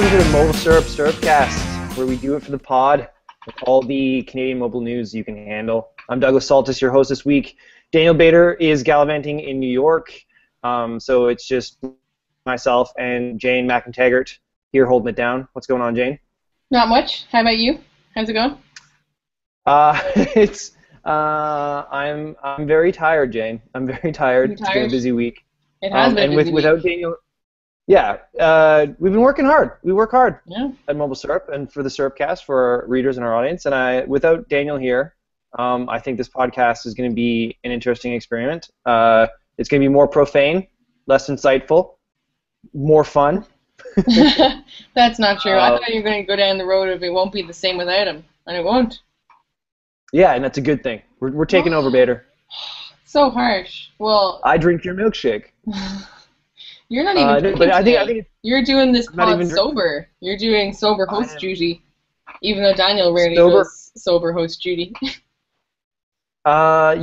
welcome to the Mobile Syrup Syrupcast, where we do it for the pod with all the Canadian mobile news you can handle. I'm Douglas Saltis, your host this week. Daniel Bader is gallivanting in New York, so it's just myself and Jane McIntaggart here holding it down. What's going on, Jane? Not much. How about you? How's it going? I'm very tired, Jane. I'm very tired. It's been a busy week. It has been a busy week. Without Daniel, we've been working hard. We work hard at Mobile Syrup and for the Syrupcast for our readers and our audience. And without Daniel here, I think this podcast is going to be an interesting experiment. It's going to be more profane, less insightful, more fun. That's not true. I thought you were going to go down the road of it won't be the same without him, and it won't. Yeah, and that's a good thing. We're taking over, Bader. So harsh. Well, I drink your milkshake. You're not even drinking but I think today. You're doing this pod sober. You're doing sober host duty, even though Daniel rarely does sober host duty. I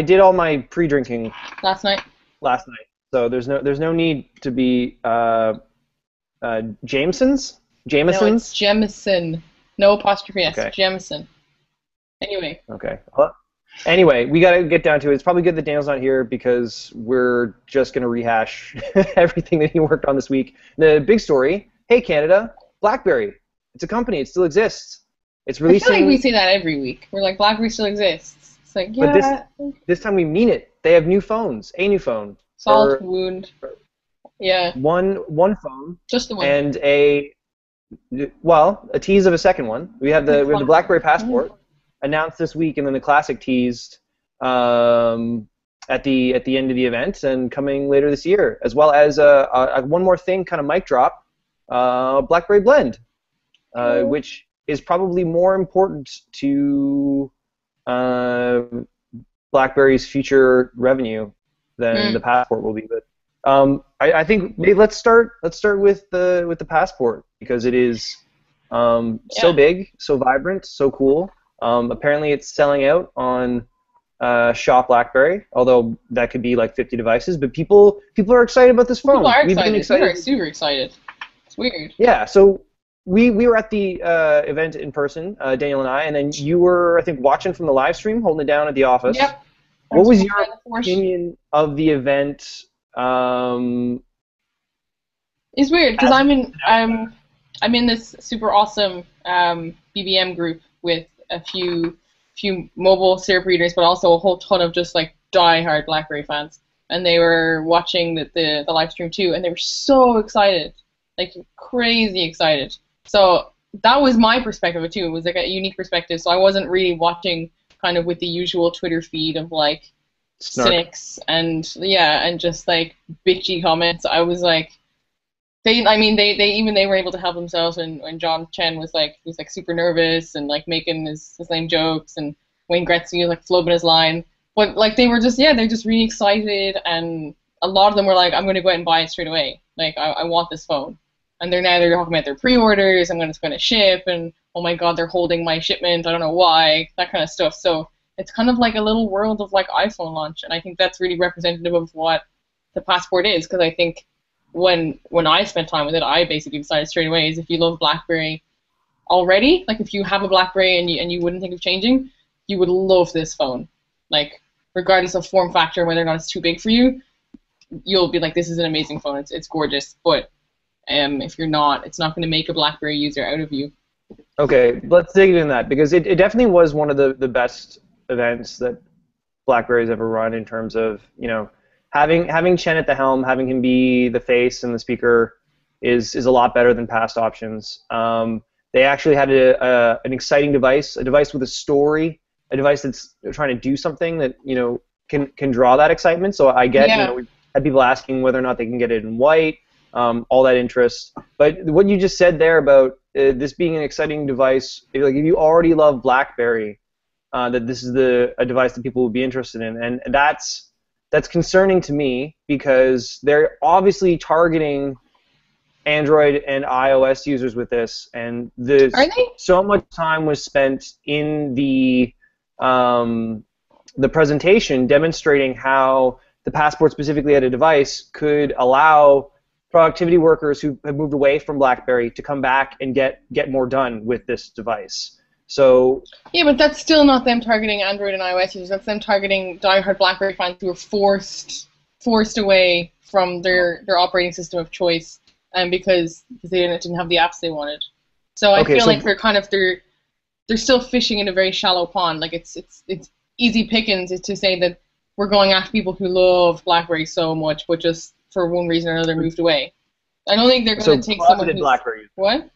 did all my pre-drinking last night. So there's no need to be Jameson's. No, it's Jemison. No apostrophe S. Okay. Jemison. Anyway. Okay. Anyway, we got to get down to it. It's probably good that Daniel's not here because we're just going to rehash everything that he worked on this week. The big story, hey Canada, BlackBerry. It's a company. It still exists. It's releasing... I feel like we say that every week. We're like, BlackBerry still exists. It's like, yeah. But this time we mean it. They have new phones. A new phone. Salt wound. Yeah. One phone. Just the one. And a tease of a second one. We have the BlackBerry Passport announced this week, and then the Classic teased at the end of the event and coming later this year, as well as one more thing, kind of mic drop, BlackBerry Blend, which is probably more important to BlackBerry's future revenue than the Passport will be. But I think maybe let's start with the Passport because it is so big, so vibrant, so cool. Apparently it's selling out on Shop BlackBerry, although that could be like 50 devices. But people are excited about this phone. People are excited. We are super excited. It's weird. Yeah. So we were at the event in person, Daniel and I, and then you were, I think, watching from the live stream, holding it down at the office. Yep. What was your opinion of the event? It's weird because I'm in this super awesome BBM group with a few mobile syrup readers, but also a whole ton of just like die-hard BlackBerry fans, and they were watching the live stream too, and they were so excited, like crazy excited. So that was my perspective of it too. It was like a unique perspective. So I wasn't really watching kind of with the usual Twitter feed of like cynics and just like bitchy comments. I was like, they were able to help themselves when John Chen was like super nervous and like making his lame jokes, and Wayne Gretzky was like flubbing his line. But like they're just really excited, and a lot of them were like, I'm gonna go out and buy it straight away. Like I want this phone. And they're talking about their pre-orders, and when it's gonna ship, and oh my god, they're holding my shipment, I don't know why, that kind of stuff. So it's kind of like a little world of like iPhone launch, and I think that's really representative of what the Passport is, because I think when I spent time with it, I basically decided straight away is if you love BlackBerry already, like if you have a BlackBerry and you wouldn't think of changing, you would love this phone. Like regardless of form factor, whether or not it's too big for you, you'll be like, this is an amazing phone. It's gorgeous. But if you're not, it's not going to make a BlackBerry user out of you. Okay, let's dig into that because it definitely was one of the best events that BlackBerry's ever run in terms of, you know, having Chen at the helm, having him be the face and the speaker is a lot better than past options. They actually had an exciting device, a device with a story, a device that's trying to do something that, you know, can draw that excitement. So I get, you know, we had people asking whether or not they can get it in white, all that interest. But what you just said there about this being an exciting device, like if you already love BlackBerry, that this is a device that people will be interested in, and that's concerning to me because they're obviously targeting Android and iOS users with this, and so much time was spent in the presentation demonstrating how the Passport specifically at a device could allow productivity workers who have moved away from BlackBerry to come back and get more done with this device. So yeah, but that's still not them targeting Android and iOS users. That's them targeting diehard BlackBerry fans who were forced away from their operating system of choice, because they didn't have the apps they wanted. So I feel like they're still fishing in a very shallow pond. Like it's easy pickings to say that we're going after people who love BlackBerry so much, but just for one reason or another moved away. I don't think they're going to take someone who's... BlackBerry users. What?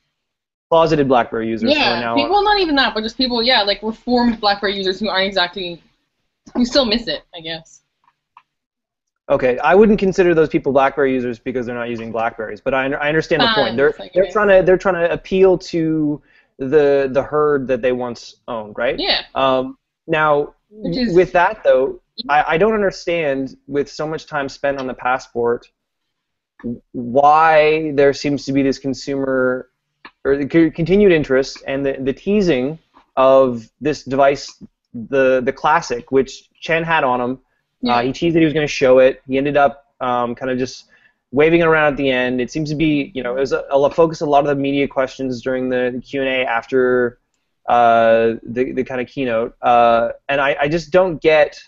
Closeted BlackBerry users. Yeah, now well, not even that, but just people, yeah, like reformed BlackBerry users who aren't exactly... who still miss it, I guess. Okay, I wouldn't consider those people BlackBerry users because they're not using BlackBerries, but I understand the point. They're trying to appeal to the herd that they once owned, right? Yeah. Now, with that though, I don't understand, with so much time spent on the Passport, why there seems to be this consumer or the continued interest and the teasing of this device, the Classic, which Chen had on him. Yeah. He teased that he was going to show it. He ended up kind of just waving it around at the end. It seems to be, it was a focus a lot of the media questions during the Q&A after the kind of keynote. And I just don't get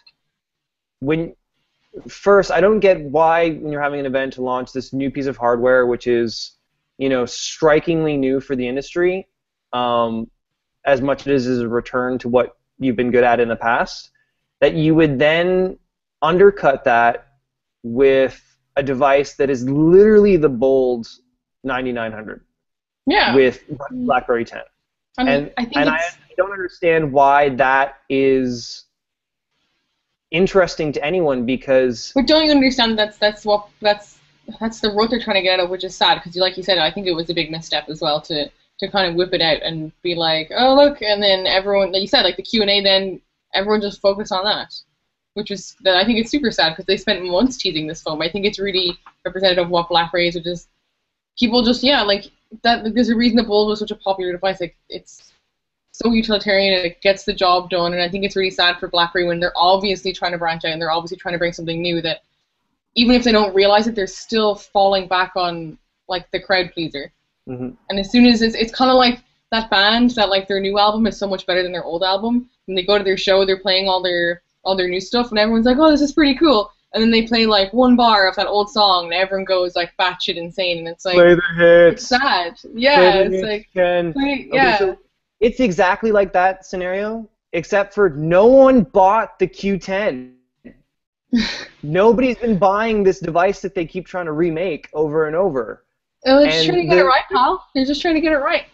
I don't get why, when you're having an event to launch this new piece of hardware, which is, strikingly new for the industry, as much as it is a return to what you've been good at in the past, that you would then undercut that with a device that is literally the bold 9900. Yeah. With BlackBerry 10. I don't understand why that is interesting to anyone, because... But don't you understand that's the route they're trying to get out of, which is sad, because like you said, I think it was a big misstep as well to kind of whip it out and be like, oh look, and then everyone, like you said, like the Q&A, then everyone just focused on that. Which is, I think it's super sad, because they spent months teasing this phone. I think it's really representative of what BlackBerry is, which is people just, like that. Like, there's a reason the Bold was such a popular device. Like, it's so utilitarian and it gets the job done. And I think it's really sad for BlackBerry when they're obviously trying to branch out and they're obviously trying to bring something new, that even if they don't realize it, they're still falling back on like the crowd pleaser. Mm-hmm. And as soon as it's kind of like that band that like their new album is so much better than their old album. When they go to their show, they're playing all their new stuff, and everyone's like, oh, this is pretty cool. And then they play like one bar of that old song, and everyone goes like batshit insane, and it's like, play the hits. It's sad. Yeah, it's like, Okay, so it's exactly like that scenario, except for no one bought the Q10. Nobody's been buying this device that they keep trying to remake over and over. They're just trying to get it right, pal. They're just trying to get it right.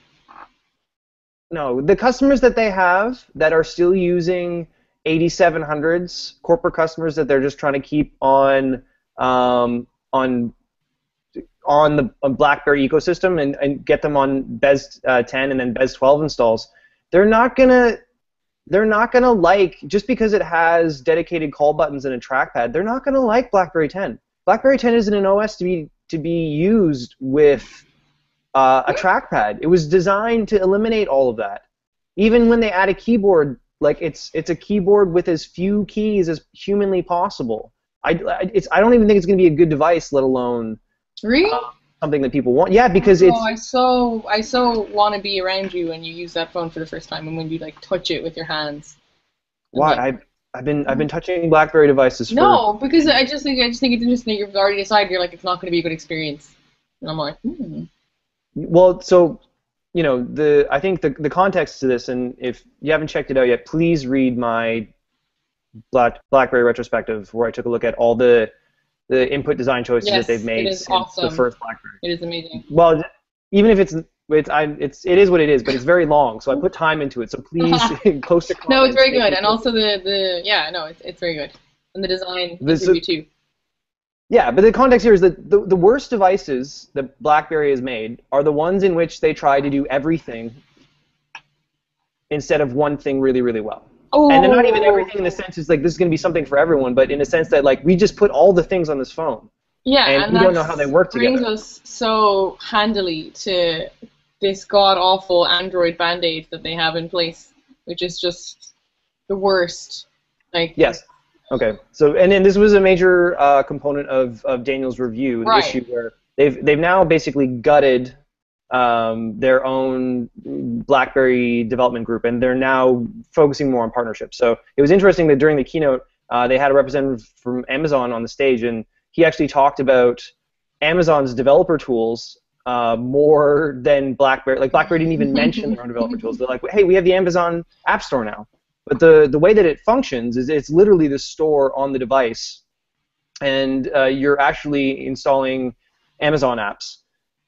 No, the customers that they have that are still using 8700s, corporate customers that they're just trying to keep on the BlackBerry ecosystem and get them on BES 10 and then BES 12 installs, they're not gonna like, just because it has dedicated call buttons and a trackpad, they're not gonna like BlackBerry 10. BlackBerry 10 isn't an OS to be used with a trackpad. It was designed to eliminate all of that. Even when they add a keyboard, like it's a keyboard with as few keys as humanly possible. I don't even think it's going to be a good device, let alone really something that people want. Yeah, because it's. I so want to be around you when you use that phone for the first time, and when you like touch it with your hands. Why? I've been touching BlackBerry devices for. No, because I just think it's interesting that you've already decided you're like, it's not going to be a good experience, and I'm like, Well, so. I think the context to this, and if you haven't checked it out yet, please read my BlackBerry retrospective, where I took a look at all the input design choices that they've made since the first BlackBerry. It is amazing. Well, even if it is what it is, but it's very long, so I put time into it. So please post a comment. No, it's very good, and also it's very good, and the design interview too. Yeah, but the context here is that the worst devices that BlackBerry has made are the ones in which they try to do everything instead of one thing really, really well. Oh. And they're not even everything in the sense is like this is going to be something for everyone, but in a sense that like we just put all the things on this phone. Yeah, and we don't know how they work together. Brings us so handily to this god-awful Android Band-Aid that they have in place, which is just the worst. Like. Yes. Okay, so and then this was a major component of Daniel's review, the issue where they've now basically gutted their own BlackBerry development group, and they're now focusing more on partnerships. So it was interesting that during the keynote, they had a representative from Amazon on the stage, and he actually talked about Amazon's developer tools more than BlackBerry. Like BlackBerry didn't even mention their own developer tools. They're like, hey, we have the Amazon App Store now. But the way that it functions is it's literally the store on the device, and you're actually installing Amazon apps.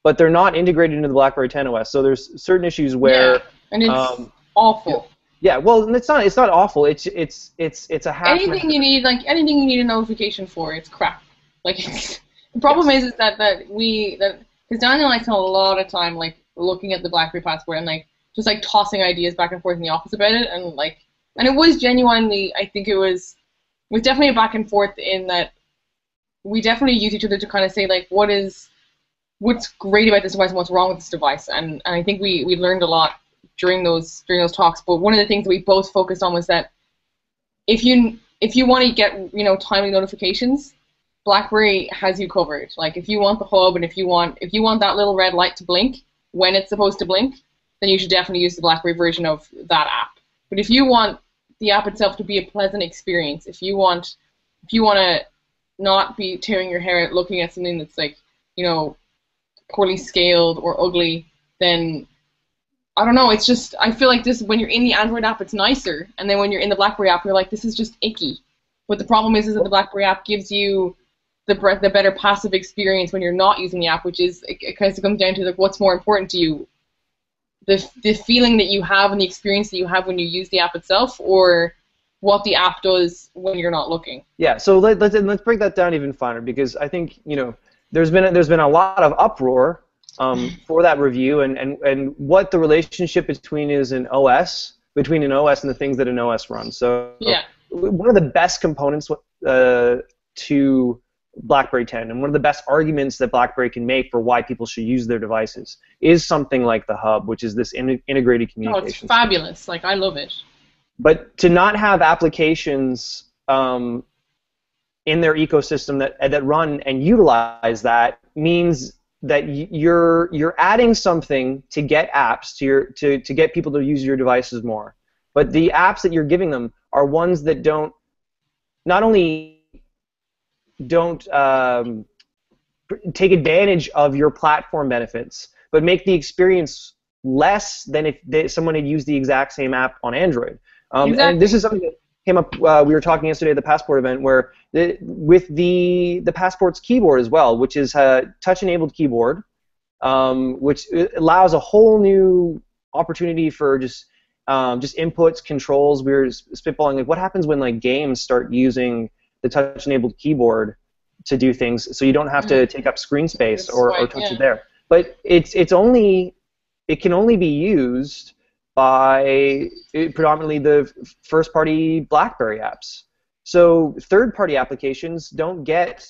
But they're not integrated into the BlackBerry 10 OS. So there's certain issues where and it's awful. Yeah, well, it's not awful. It's a half. Anything you need a notification for, it's crap. Like the problem is that because Daniel and I spent a lot of time like looking at the BlackBerry Passport and like just like tossing ideas back and forth in the office about it, and it was genuinely, I think it was definitely a back and forth in that we definitely use each other to kind of say like what's great about this device and what's wrong with this device, and I think we learned a lot during those talks. But one of the things that we both focused on was that if you want to get timely notifications, BlackBerry has you covered. Like if you want the hub and if you want that little red light to blink when it's supposed to blink, then you should definitely use the BlackBerry version of that app. But if you want the app itself to be a pleasant experience, if you want to not be tearing your hair out looking at something that's like poorly scaled or ugly, then I don't know. It's just I feel like this when you're in the Android app, it's nicer, and then when you're in the BlackBerry app, you're like, this is just icky. But the problem is that the BlackBerry app gives you the better passive experience when you're not using the app, which is it kind of comes down to like what's more important to you, the feeling that you have and the experience that you have when you use the app itself, or what the app does when you're not looking. Yeah. So let's break that down even finer, because I think there's been a lot of uproar for that review and what the relationship between an OS and the things that an OS runs. So one of the best components to BlackBerry 10 and one of the best arguments that BlackBerry can make for why people should use their devices is something like the hub, which is this integrated communication. Oh, it's fabulous. Like I love it. But to not have applications in their ecosystem that run and utilize that means that you're adding something to get apps to get people to use your devices more. But the apps that you're giving them are ones that not only don't take advantage of your platform benefits, but make the experience less than if someone had used the exact same app on Android. Exactly. And this is something that came up. We were talking yesterday at the Passport event, where with the Passport's keyboard as well, which is a touch-enabled keyboard, which allows a whole new opportunity for just inputs, controls. We were spitballing like what happens when like games start using the touch-enabled keyboard to do things, so you don't have to take up screen space or touch it there. But it can only be used by predominantly the first-party BlackBerry apps. So third-party applications don't get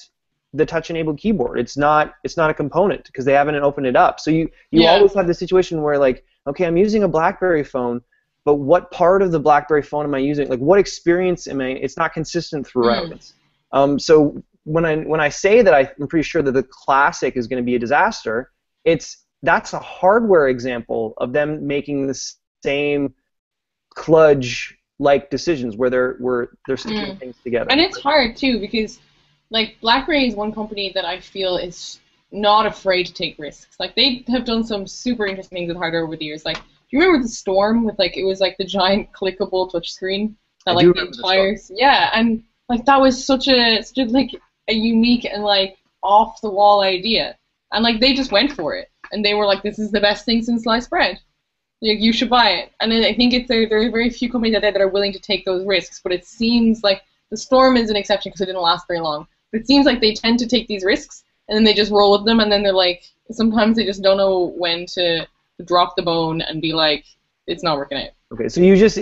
the touch-enabled keyboard. It's not a component because they haven't opened it up. So you always have the situation where like, okay, I'm using a BlackBerry phone, but what part of the BlackBerry phone am I using? Like, what experience am I? It's not consistent throughout. So when I say that I'm pretty sure that the Classic is going to be a disaster, that's a hardware example of them making the same kludge-like decisions where they're sticking things together. And it's hard too because like BlackBerry is one company that I feel is not afraid to take risks. Like they have done some super interesting things with hardware over the years. Like, do you remember the Storm with like it was like the giant clickable touchscreen that like the entire and like that was such a unique and like off the wall idea, and like they just went for it and they were like, this is the best thing since sliced bread. Like, you should buy it. And then I think there are very few companies out there that are willing to take those risks. But it seems like the Storm is an exception because it didn't last very long. But it seems like they tend to take these risks and then they just roll with them, and then they're like, sometimes they just don't know when to drop the bone and be like, it's not working out. Okay, so you just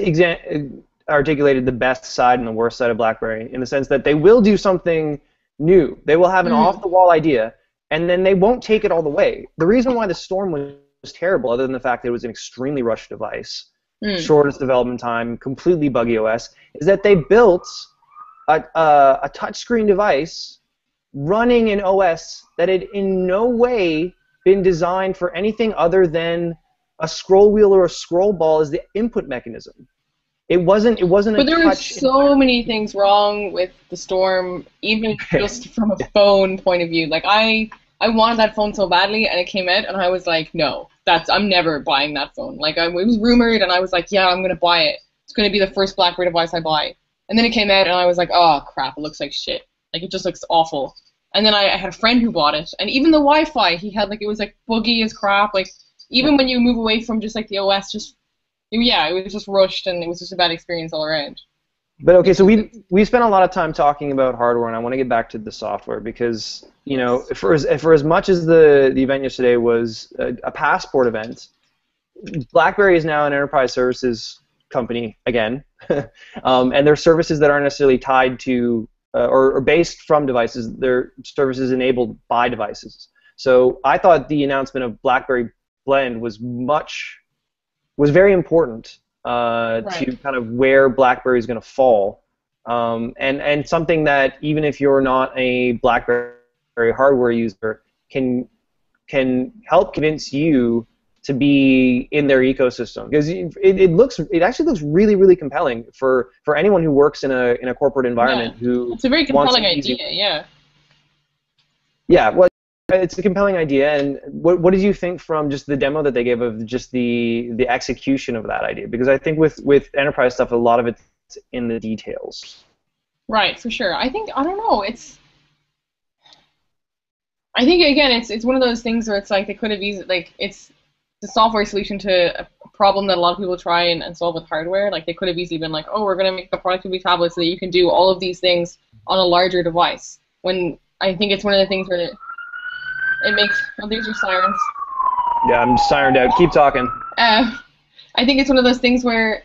articulated the best side and the worst side of BlackBerry in the sense that they will do something new. They will have an off-the-wall idea, and then they won't take it all the way. The reason why the Storm was terrible, other than the fact that it was an extremely rushed device, shortest development time, completely buggy OS, is that they built a touchscreen device running an OS that had in no way been designed for anything other than a scroll wheel or a scroll ball as the input mechanism. It wasn't But a there were touch so many things wrong with the Storm, even just from a phone point of view. Like I wanted that phone so badly, and it came out, and I was like, no, I'm never buying that phone. Like it was rumored, and I was like, yeah, I'm gonna buy it. It's gonna be the first BlackBerry device I buy. And then it came out, and I was like, oh crap, it looks like shit. Like it just looks awful. And then I had a friend who bought it, and even the Wi-Fi he had, like it was like buggy as crap. Like even when you move away from just like the OS, yeah, it was just rushed, and it was just a bad experience all around. But okay, so we spent a lot of time talking about hardware, and I want to get back to the software because for as much as the event yesterday was a passport event, BlackBerry is now an enterprise services company again, and their services that aren't necessarily tied to or based from devices. They're services enabled by devices. So I thought the announcement of BlackBerry Blend was very important to kind of where BlackBerry is going to fall, and something that even if you're not a BlackBerry hardware user can help convince you to be in their ecosystem, because it actually looks really, really compelling for anyone who works in a corporate environment who it's a very compelling idea. Yeah, well, it's a compelling idea. And what did you think from just the demo that they gave of just the execution of that idea? Because I think with enterprise stuff, a lot of it's in the details. Right, for sure. I don't know. I think again, it's one of those things where it's like they could have easily, like, it's the software solution to a problem that a lot of people try and solve with hardware. Like they could have easily been like, oh, we're going to make a productivity tablet so that you can do all of these things on a larger device. When I think it's one of the things where it makes, oh, there's your sirens. Yeah, I'm sirened out. Keep talking. I think it's one of those things where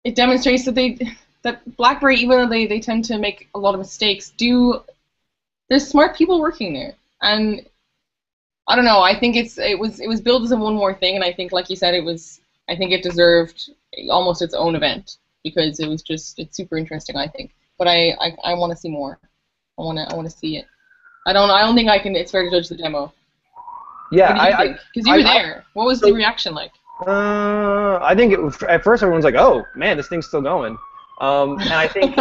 it demonstrates that BlackBerry, even though they tend to make a lot of mistakes, there's smart people working there. And I don't know, I think it was billed as a one more thing, and I think, like you said, I think it deserved almost its own event, because it's super interesting, I think. But I want to see more. I want to see it. I don't think it's fair to judge the demo. Yeah, because you were there. What was the reaction like? I think at first everyone's like, "Oh man, this thing's still going," and I think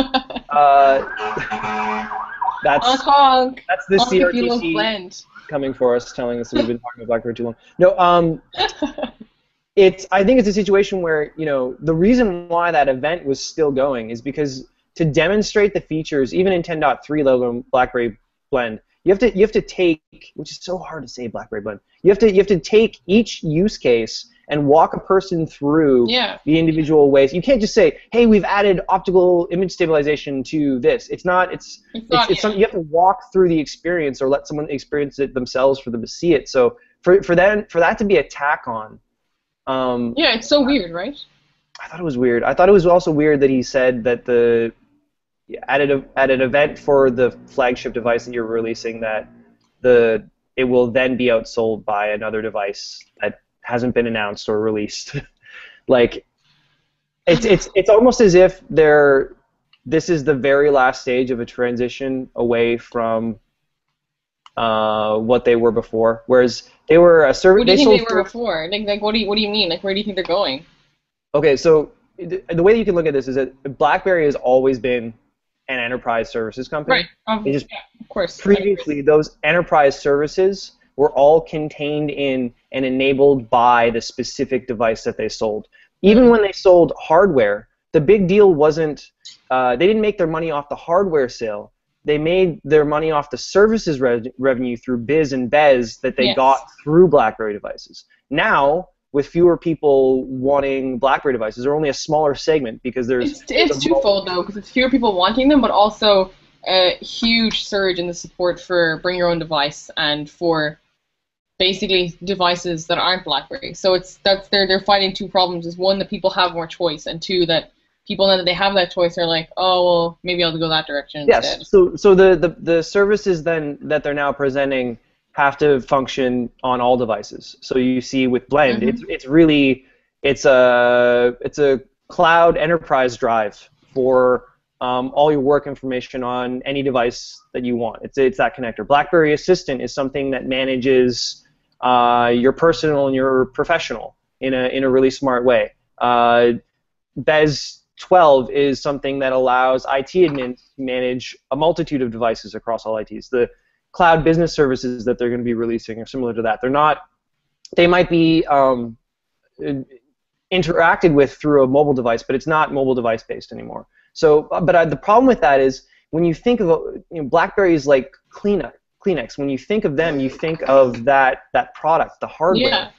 that's the CRTC coming for us, telling us that we've been talking about BlackBerry too long. No, I think it's a situation where the reason why that event was still going is because to demonstrate the features, even in 10.3 level BlackBerry Blend, you have to take, which is so hard to say, BlackBerry Blend. You have to take each use case and walk a person through the individual ways. You can't just say, "Hey, we've added optical image stabilization to this." It's something you have to walk through the experience, or let someone experience it themselves for them to see it. So for that to be a tack on. It's so weird, right? I thought it was weird. I thought it was also weird that he said that at an event for the flagship device that you're releasing, that it will then be outsold by another device that hasn't been announced or released. Like it's almost as if this is the very last stage of a transition away from what they were before. Whereas they were a service. What do you think they were before? Like what do you mean? Like, where do you think they're going? Okay, so the way that you can look at this is that BlackBerry has always been an enterprise services company. Right. Just of course. Previously, those enterprise services were all contained in and enabled by the specific device that they sold. Even when they sold hardware, the big deal wasn't they didn't make their money off the hardware sale. They made their money off the services revenue through biz and bez that they got through BlackBerry devices. Now, with fewer people wanting BlackBerry devices, or only a smaller segment, because there's it's twofold though, because it's fewer people wanting them, but also a huge surge in the support for bring your own device and for basically devices that aren't BlackBerry. So they're fighting two problems: is one, that people have more choice, and two, that people now that they have that choice are like, oh well, maybe I'll go that direction instead. Yes. So the services then that they're now presenting have to function on all devices. So you see with Blend, it's a cloud enterprise drive for all your work information on any device that you want. It's that connector. BlackBerry Assistant is something that manages your personal and your professional in a really smart way. Bez 12 is something that allows IT admins to manage a multitude of devices across all ITs. The cloud business services that they're going to be releasing are similar to that. They might be interacted with through a mobile device, but it's not mobile device based anymore. So, the problem with that is when you think of BlackBerry is like Kleenex. When you think of them, you think of that product, the hardware. Yeah.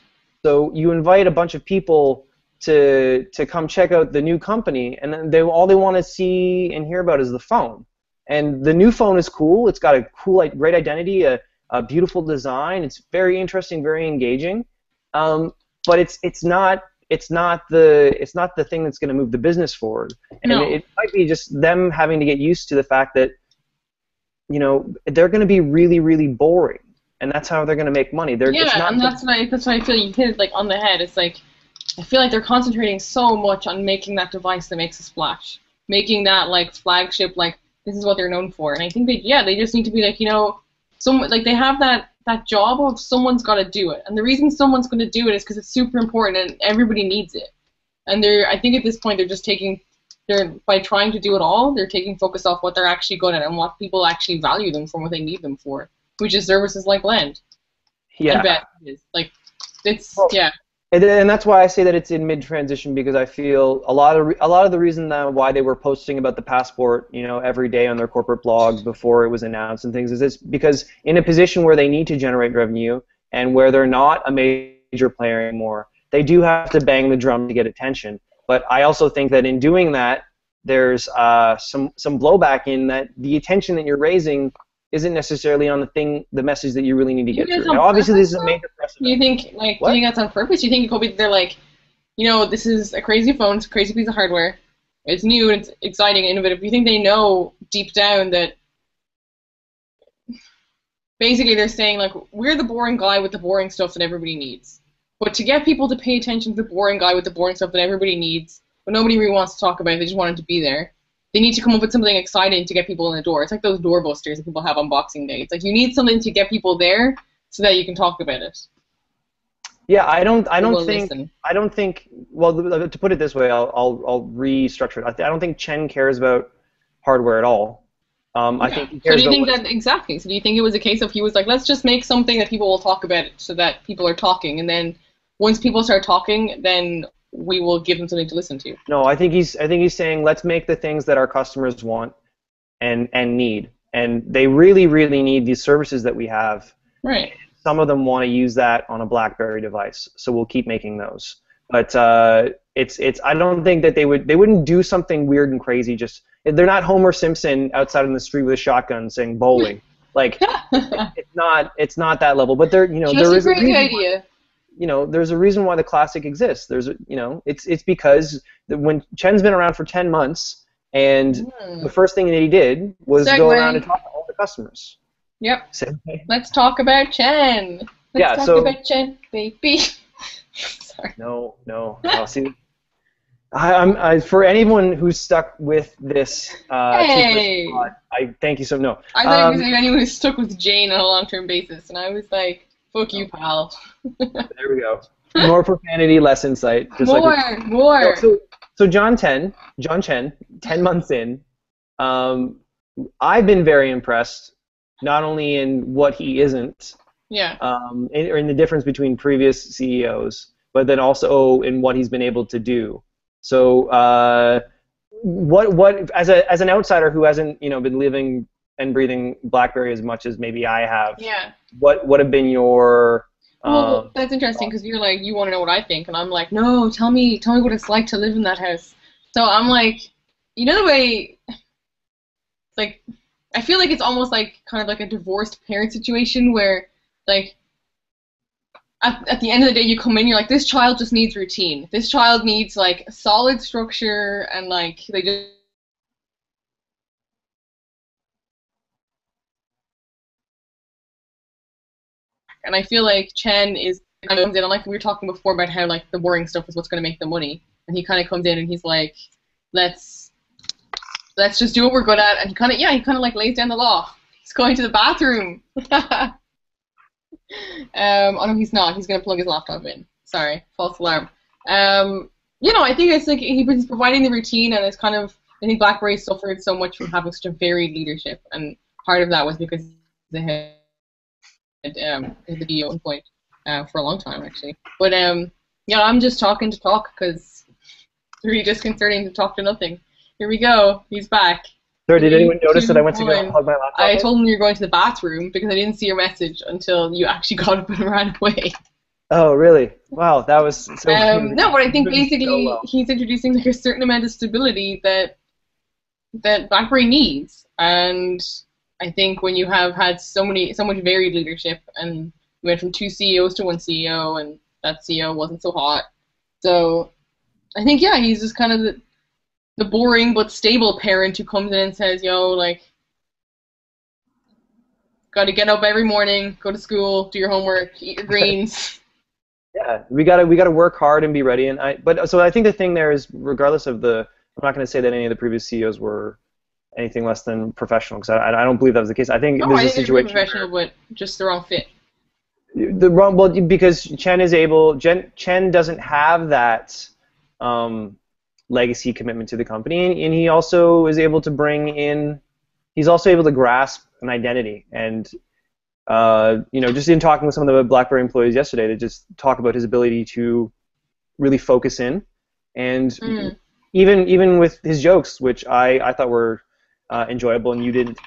So you invite a bunch of people to come check out the new company, and then all they want to see and hear about is the phone. And the new phone is cool. It's got a cool, great identity, a beautiful design. It's very interesting, very engaging. But it's not the thing that's going to move the business forward. And No. it might be just them having to get used to the fact that they're going to be really, really boring, and that's how they're going to make money. And that's why I feel you hit it on the head. It's like I feel like they're concentrating so much on making that device that makes a splash, making that flagship, this is what they're known for. And I think they just need to be they have that job of someone's got to do it, and the reason someone's going to do it is because it's super important and everybody needs it. And I think at this point by trying to do it all, they're taking focus off what they're actually good at and what people actually value them for, what they need them for, which is services like Blend. Yeah. I bet it is. Yeah. And that's why I say that it's in mid-transition, because I feel a lot of the reason why they were posting about the Passport, every day on their corporate blog before it was announced and things, is this because in a position where they need to generate revenue and where they're not a major player anymore, they do have to bang the drum to get attention. But I also think that in doing that, there's some blowback in that the attention that you're raising isn't necessarily on the message that you really need to get through. Now, obviously, this is a major precedent. Do you think that's on purpose? Do you think it could be they're this is a crazy phone, it's a crazy piece of hardware, it's new, and it's exciting and innovative. Do you think they know deep down that basically they're saying, we're the boring guy with the boring stuff that everybody needs, but to get people to pay attention to the boring guy with the boring stuff that everybody needs, but nobody really wants to talk about it, they just want it to be there, they need to come up with something exciting to get people in the door. It's like those doorbusters that people have on Boxing Day. It's you need something to get people there so that you can talk about it. Yeah, I don't think. Well, to put it this way, I'll restructure it. I don't think Chen cares about hardware at all. I think he cares. So do you think that exactly? So do you think it was a case of he was let's just make something that people will talk about it, so that people are talking, and then once people start talking, then we will give them something to listen to? No, I think he's saying let's make the things that our customers want and need, and they really, really need these services that we have. Right. Some of them want to use that on a BlackBerry device, so we'll keep making those. But it's I don't think that they wouldn't do something weird and crazy. Just they're not Homer Simpson outside in the street with a shotgun saying bowling. It's not that level. But there is a great idea. There's a reason why the Classic exists. It's because when Chen's been around for 10 months, and the first thing that he did was go around and talk to all the customers. Yep. Let's talk about Chen. Let's talk about Chen, baby. Sorry. No. See, for anyone who's stuck with this, hey. I thank you so. No. I thought you were saying anyone who's stuck with Jane on a long-term basis, and I was like, fuck you, pal. There we go. More profanity, less insight. More. So John Chen, 10 months in, I've been very impressed, not only in what he isn't, or in the difference between previous CEOs, but then also in what he's been able to do. So, what as an outsider who hasn't been living and breathing BlackBerry as much as maybe I have, what have been your Well, that's interesting because you're you want to know what I think, and I'm like, no, tell me what it's like to live in that house. So I'm like, the way, I feel like it's almost kind of like a divorced parent situation where, at the end of the day, you come in, you're like, this child just needs routine. This child needs, a solid structure, and, they just... And I feel like Chen is kind of comes in, and we were talking before about how, the boring stuff is what's going to make the money. And he kind of comes in and he's like, let's let's just do what we're good at. And he kind of like lays down the law. He's going to the bathroom. Oh no, he's not. He's gonna plug his laptop in. Sorry, false alarm. I think it's like he's providing the routine, and it's kind of, I think BlackBerry suffered so much from having such a varied leadership, and part of that was because they had the DO on point for a long time actually. But I'm just talking to talk because it's really disconcerting to talk to nothing. Here we go. He's back. Sorry, did anyone notice that I went to go plug my laptop? I told him you were going to the bathroom because I didn't see your message until you actually got up and ran away. Oh, really? Wow, that was so no, but I think basically he's introducing like a certain amount of stability that BlackBerry needs, and I think when you have had so much varied leadership, and we went from 2 CEOs to 1 CEO, and that CEO wasn't so hot, so I think he's just kind of the boring but stable parent who comes in and says, yo, like, got to get up every morning, go to school, do your homework, eat your greens. Yeah, we gotta work hard and be ready. So I think the thing there is, regardless of I'm not going to say that any of the previous CEOs were anything less than professional, because I don't believe that was the case. I think there's a situation professional, but just the wrong fit. Because Chen doesn't have that legacy commitment to the company, and he also is able to bring in. He's also able to grasp an identity, and just in talking with some of the BlackBerry employees yesterday, they just talk about his ability to really focus in, and even with his jokes, which I thought were enjoyable, and you didn't.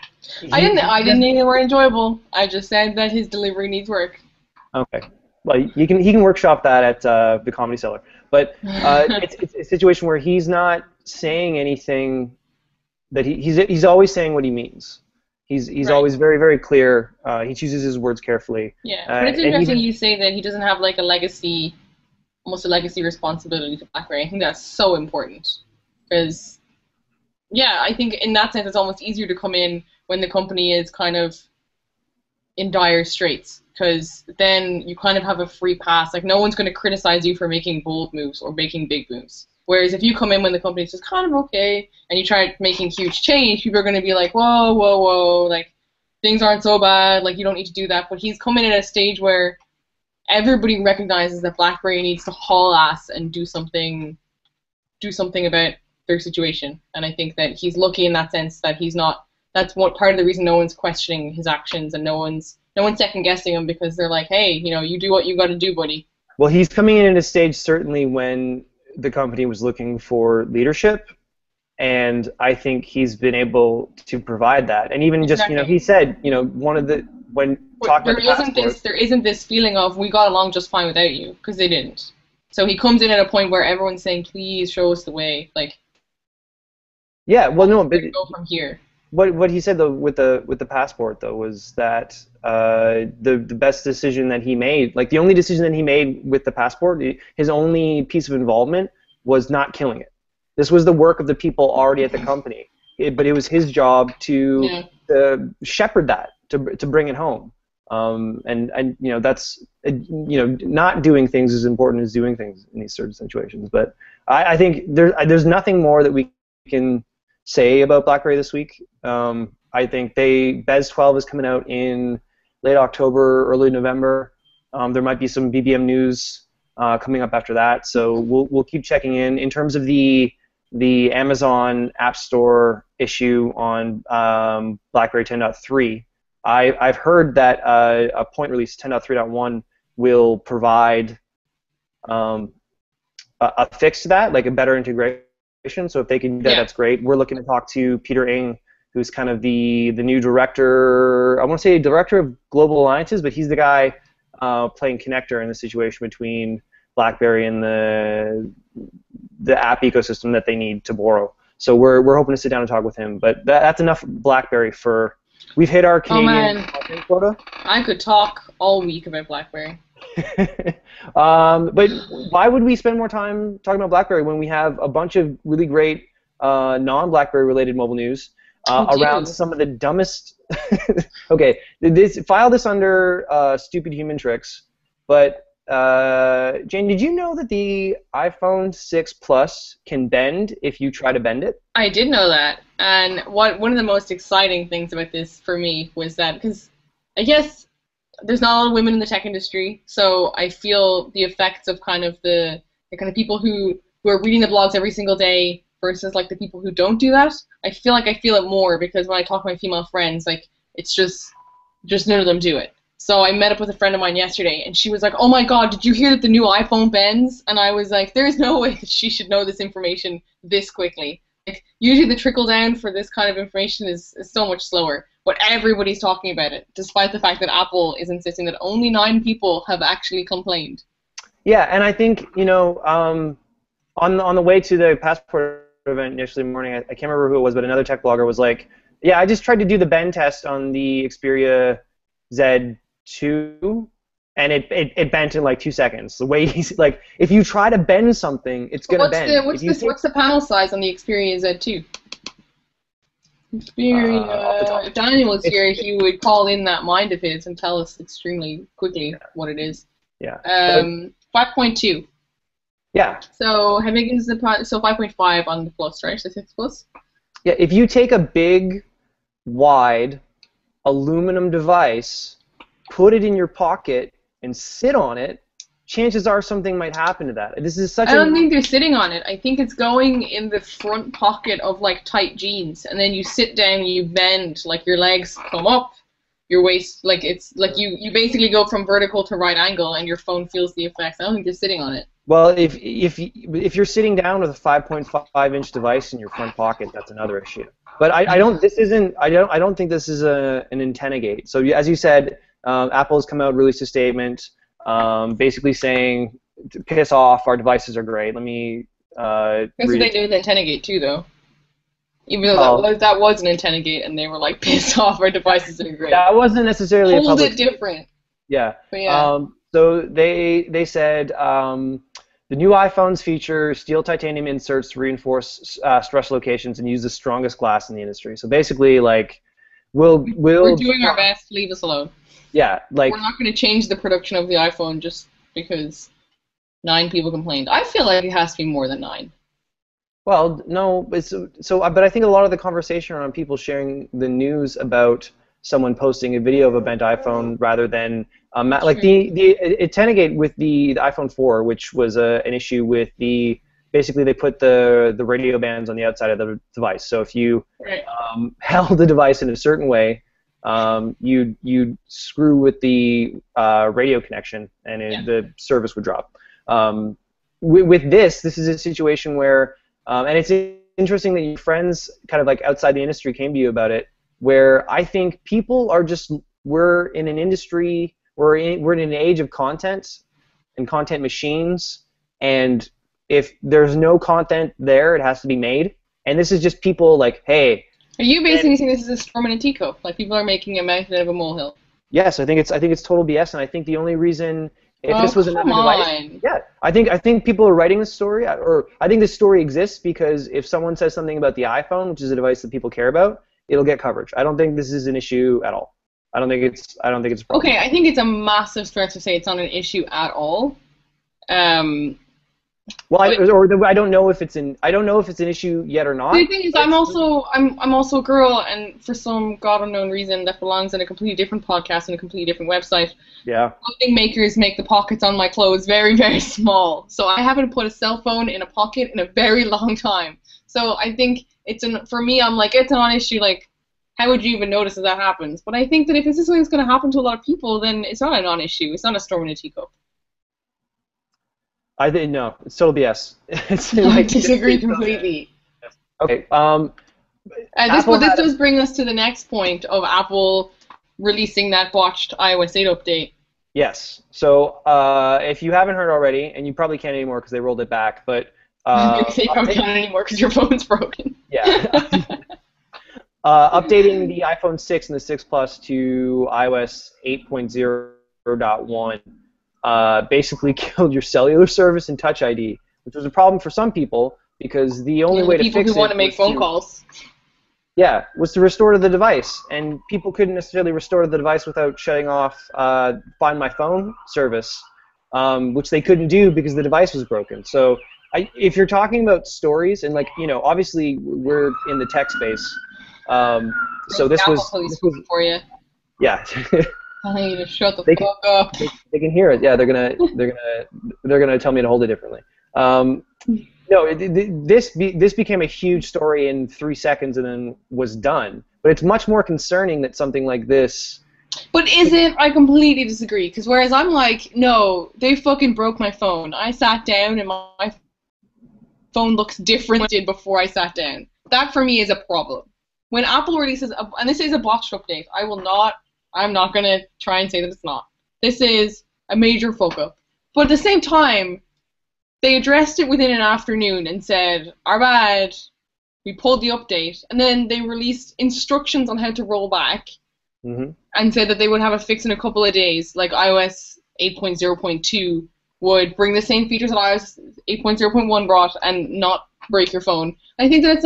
I didn't think they were enjoyable. I just said that his delivery needs work. Okay. Well, he can workshop that at the Comedy Cellar, but it's a situation where he's not saying anything that he's always saying what he means. He's right. Always very, very clear. He chooses his words carefully. Yeah, but it's interesting you say that he doesn't have like almost a legacy responsibility to BlackBerry. I think that's so important because, I think in that sense it's almost easier to come in when the company is kind of in dire straits, because then you kind of have a free pass. Like, no one's going to criticize you for making bold moves or making big moves. Whereas if you come in when the company's just kind of okay and you try making huge change, people are going to be like, whoa, whoa, whoa, like, things aren't so bad, like, you don't need to do that. But he's coming in at a stage where everybody recognizes that BlackBerry needs to haul ass and do something about their situation. And I think that he's lucky in that sense that he's not. That's what part of the reason no one's questioning his actions and no one's second guessing him, because they're like, hey, you do what you got to do, buddy. Well, he's coming in at a stage certainly when the company was looking for leadership, and I think he's been able to provide that. And even just he said one of the when talking about the passport, there isn't this feeling of we got along just fine without you, because they didn't. So he comes in at a point where everyone's saying, please show us the way, like. Yeah, well, no, but go from here. What he said though with the passport though was that the best decision that he made, like the only decision that he made with the passport, his only piece of involvement was not killing it. This was the work of the people already at the company, but it was his job to shepherd that, to bring it home. And that's not doing things is important as doing things in these certain situations. But I think there's nothing more that we can say about BlackBerry this week. I think BES 12 is coming out in late October, early November. There might be some BBM news coming up after that, so we'll keep checking in. In terms of the Amazon App Store issue on BlackBerry 10.3, I've heard that a point release 10.3.1 will provide a fix to that, like a better integration. So if they can do that, that's great. We're looking to talk to Peter Ng, who's kind of the new director. I want to say director of global alliances, but he's the guy playing connector in the situation between BlackBerry and the app ecosystem that they need to borrow. So we're hoping to sit down and talk with him. But that's enough BlackBerry for. We've hit our Canadian quota. I could talk all week about BlackBerry. But why would we spend more time talking about BlackBerry when we have a bunch of really great non-BlackBerry related mobile news around some of the dumbest? Okay, file this under stupid human tricks, but Jane, did you know that the iPhone 6 Plus can bend if you try to bend it? I did know that, and one of the most exciting things about this for me was that because I guess there's not a lot of women in the tech industry, so I feel the effects of kind of the kind of people who are reading the blogs every single day versus like the people who don't do that. I feel it more because when I talk to my female friends, like it's just none of them do it. So I met up with a friend of mine yesterday, and she was like, "Oh my God, did you hear that the new iPhone bends?" And I was like, "There's no way that she should know this information this quickly." Like, usually the trickle down for this kind of information is so much slower, but everybody's talking about it, despite the fact that Apple is insisting that only 9 people have actually complained. Yeah, and I think, on the way to the Passport event yesterday morning, I can't remember who it was, but another tech blogger was like, "Yeah, I just tried to do the bend test on the Xperia Z2, and it bent in like 2 seconds." The way he's like, if you try to bend something, it's gonna bend. What's the panel size on the Xperia Z2? Xperia. If Daniel was here, he would call in that mind of his and tell us extremely quickly what it is. Yeah. 5.2. Yeah. So how big is the 5.5 on the Plus, right? The 6 Plus. Yeah. If you take a big, wide, aluminum device, put it in your pocket, and sit on it, chances are something might happen to that. This is such. I don't think they're sitting on it. I think it's going in the front pocket of like tight jeans, and then you sit down, you bend, like your legs come up, your waist, like it's like you basically go from vertical to right angle, and your phone feels the effects. I don't think they're sitting on it. Well, if you're sitting down with a 5.5-inch device in your front pocket, that's another issue. But I don't think this is an antenna gate. So as you said, Apple has come out, released a statement, basically saying, "Piss off, our devices are great." Let me. That's what they do with antenna gate too, though. Even though that was an antenna gate, and they were like, "Piss off, our devices are great." That wasn't necessarily Hold it different. Yeah. But yeah. So they said the new iPhones feature steel titanium inserts to reinforce stress locations and use the strongest glass in the industry. So basically, like, we're doing our best. Leave us alone. Yeah, like we're not going to change the production of the iPhone just because 9 people complained. I feel like it has to be more than 9. Well, no, but I think a lot of the conversation around people sharing the news about someone posting a video of a bent iPhone rather than like the antenna gate with the iPhone 4, which was an issue with basically they put the radio bands on the outside of the device. So if you held the device in a certain way, you'd screw with the radio connection, and the service would drop. With this is a situation where, and it's interesting that your friends kind of like outside the industry came to you about it, where I think people are we're in an industry, we're in an age of content and content machines, and if there's no content there, it has to be made. And this is just people like, hey. Are you basically saying this is a storm in a teacup? Like people are making a mountain out of a molehill? Yes, I think it's total BS, and I think the only reason this was another device, I think people are writing this story, or I think this story exists because if someone says something about the iPhone, which is a device that people care about, it'll get coverage. I don't think this is an issue at all. I don't think it's a problem. Okay, I think it's a massive stretch to say it's not an issue at all. Well, I don't know if it's an issue yet or not. The thing is, I'm also a girl, and for some god unknown reason that belongs in a completely different podcast and a completely different website. Yeah. Clothing makers make the pockets on my clothes very, very small, so I haven't put a cell phone in a pocket in a very long time. So I think for me, I'm like, it's a non-issue. Like, how would you even notice that happens? But I think that if this is something that's going to happen to a lot of people, then it's not a non-issue. It's not a storm in a teacup. I think no, it's total BS. I disagree completely. Okay. This does bring us to the next point of Apple releasing that botched iOS 8 update. Yes. So if you haven't heard already, and you probably can't anymore because they rolled it back, but you probably can't anymore because your phone's broken. Yeah. Updating the iPhone 6 and the 6 Plus to iOS 8.0.1. Basically killed your cellular service and Touch ID, which was a problem for some people because the only way to fix it... people who want to make phone calls. Yeah, was to restore to the device, and people couldn't necessarily restore to the device without shutting off Find My Phone service. which they couldn't do because the device was broken. So if you're talking about stories, and like, you know, obviously we're in the tech space, so this was for you. Yeah. Telling you to shut the fuck up. They can hear it. Yeah, they're gonna tell me to hold it differently. No, this became a huge story in 3 seconds and then was done. But it's much more concerning that something like this. But isn't? I completely disagree. Because whereas I'm like, no, they fucking broke my phone. I sat down and my phone looks different than it did before I sat down. That for me is a problem. When Apple releases, and this is a botched update, I'm not going to try and say that it's not. This is a major fuck-up. But at the same time, they addressed it within an afternoon and said, our bad, we pulled the update. And then they released instructions on how to roll back and said that they would have a fix in a couple of days, like iOS 8.0.2 would bring the same features that iOS 8.0.1 brought and not break your phone. I think that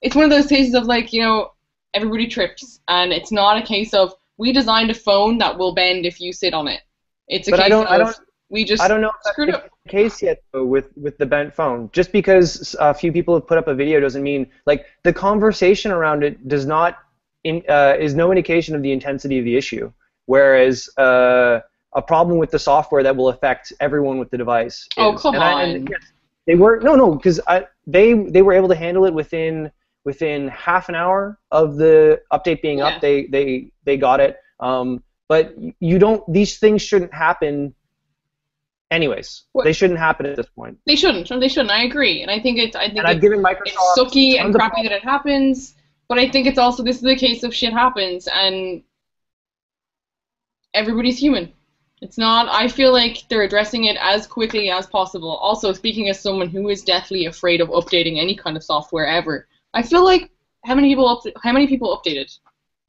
it's one of those cases of like, you know, everybody trips. And it's not a case of, we designed a phone that will bend if you sit on it. It's a case of we just screwed up. I don't know if that's the case yet, though, with the bent phone. Just because a few people have put up a video doesn't mean, like, the conversation around it does not is no indication of the intensity of the issue. Whereas a problem with the software that will affect everyone with the device. Oh, come on. Yes, they were because they were able to handle it within half an hour of the update being up. They got it. But these things shouldn't happen anyways. What? They shouldn't happen at this point. They shouldn't. I agree. And I think I've given Microsoft it's sucky and crappy that it happens, but I think it's also, this is the case of shit happens and everybody's human. It's not, I feel like they're addressing it as quickly as possible. Also, speaking as someone who is deathly afraid of updating any kind of software ever, I feel like how many people updated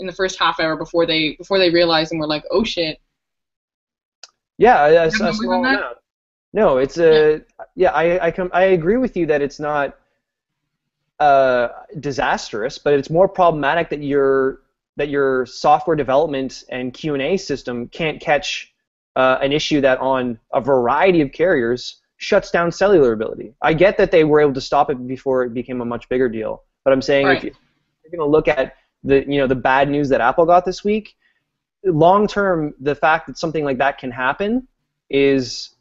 in the first half hour before they realized and were like, oh shit. Yeah, a small amount. No, it's I agree with you that it's not disastrous, but it's more problematic that your software development and Q&A system can't catch an issue that on a variety of carriers shuts down cellular ability. I get that they were able to stop it before it became a much bigger deal, but I'm saying if you're going to look at the bad news that Apple got this week, long term, the fact that something like that can happen is,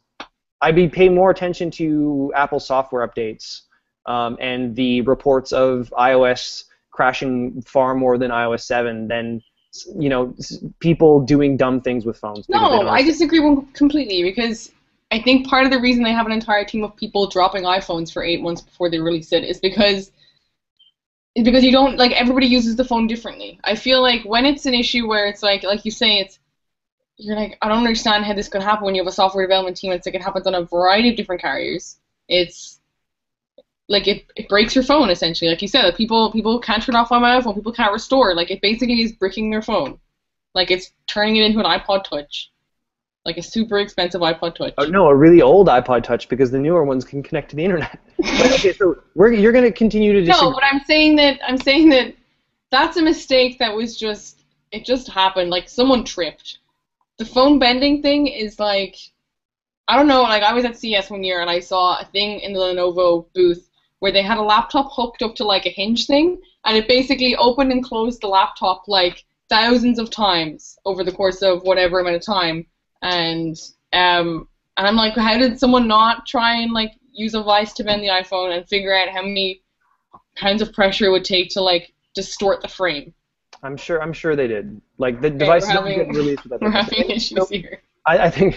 I'd be paying more attention to Apple software updates and the reports of iOS crashing far more than iOS 7 than people doing dumb things with phones. No, I disagree completely, because I think part of the reason they have an entire team of people dropping iPhones for 8 months before they release it is because you don't, like, everybody uses the phone differently. I feel like when it's an issue where it's like you say, you're like, I don't understand how this could happen when you have a software development team. It's like it happens on a variety of different carriers. It's like it breaks your phone, essentially. Like you said, like people can't turn off on my iPhone, people can't restore. Like, it basically is bricking their phone. Like, it's turning it into an iPod Touch. Like a super expensive iPod Touch. Oh, no, a really old iPod Touch, because the newer ones can connect to the internet. Okay, so you're going to continue to disagree. No, but I'm saying that that's a mistake that was it just happened. Like, someone tripped. The phone bending thing is like, I don't know, like, I was at CES one year and I saw a thing in the Lenovo booth where they had a laptop hooked up to like a hinge thing, and it basically opened and closed the laptop like thousands of times over the course of whatever amount of time. And I'm like, how did someone not try and like use a vise to bend the iPhone and figure out how many kinds of pressure it would take to like distort the frame? I'm sure they did. Like, the device doesn't get released without that. We're having issues here. I think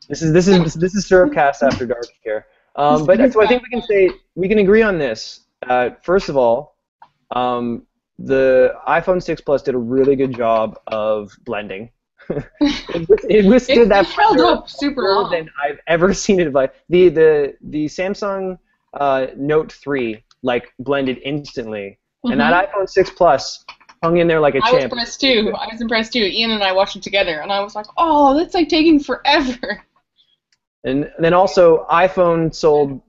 this is Syrupcast After Dark here. But so I think we can agree on this. First of all, the iPhone 6 Plus did a really good job of blending. it withstood that held up super long than I've ever seen a device. The Samsung Note 3 like blended instantly, and that iPhone 6 Plus hung in there like a champ. I was impressed too. Ian and I watched it together, and I was like, oh, that's like taking forever. And then also, iPhone sold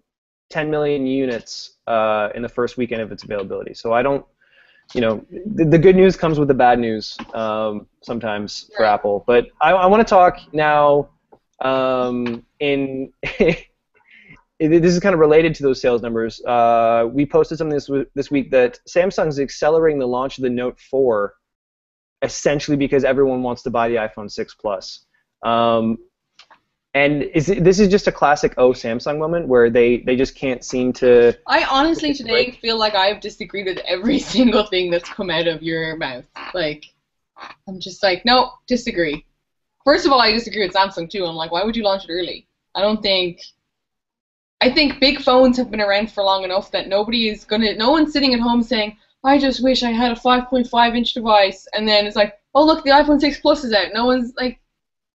10 million units in the first weekend of its availability. So I don't, the good news comes with the bad news sometimes for Apple. But I want to talk now In this is kind of related to those sales numbers. We posted something this week that Samsung is accelerating the launch of the Note 4, essentially because everyone wants to buy the iPhone 6 Plus. And this is just a classic Samsung moment where they just can't seem to. I honestly today feel like I've disagreed with every single thing that's come out of your mouth. Like, I'm just like, no, disagree. First of all, I disagree with Samsung too. I'm like, why would you launch it early? I think big phones have been around for long enough that no one's sitting at home saying, I just wish I had a 5.5-inch device, and then it's like, oh look, the iPhone 6 Plus is out. No one's like,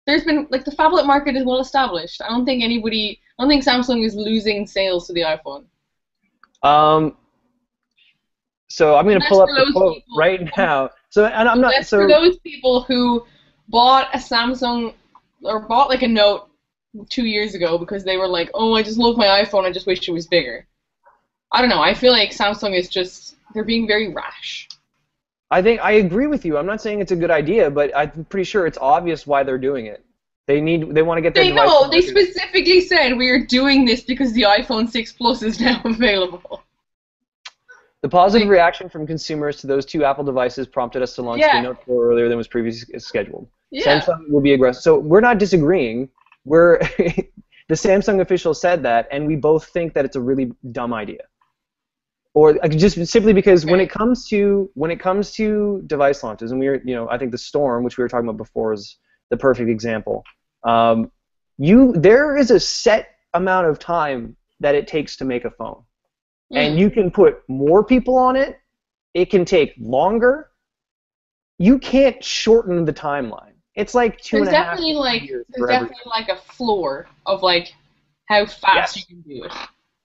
there's been, like, the phablet market is well established. I don't think Samsung is losing sales to the iPhone. So I'm going to pull up the quote right now. So, and I'm not. That's for those people who bought a Samsung or bought like a Note 2 years ago because they were like, oh, I just love my iPhone, I just wish it was bigger. I don't know. I feel like Samsung is they're being very rash. I agree with you. I'm not saying it's a good idea, but I'm pretty sure it's obvious why they're doing it. They want to get their device. They specifically said we are doing this because the iPhone 6 Plus is now available. The positive reaction from consumers to those two Apple devices prompted us to launch the Note 4 earlier than was previously scheduled. Yeah. Samsung will be aggressive. So we're not disagreeing. The Samsung official said that, and we both think that it's a really dumb idea. Or just simply because when it comes to device launches, and I think the Storm, which we were talking about before, is the perfect example. There is a set amount of time that it takes to make a phone, and you can put more people on it. It can take longer. You can't shorten the timeline. It's like two and a half years. There's definitely like a floor of like how fast you can do it.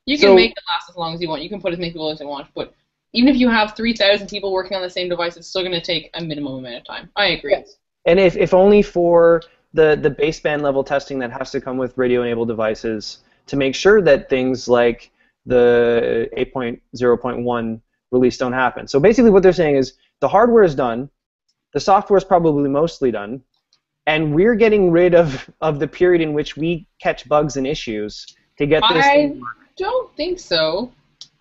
You can make it last as long as you want. You can put as many people as you want, but even if you have 3,000 people working on the same device, it's still going to take a minimum amount of time. I agree. Yes. And if only for the baseband level testing that has to come with radio-enabled devices to make sure that things like the 8.0.1 release don't happen. So basically what they're saying is the hardware is done, the software is probably mostly done, and we're getting rid of the period in which we catch bugs and issues to get this thing working. I don't think so.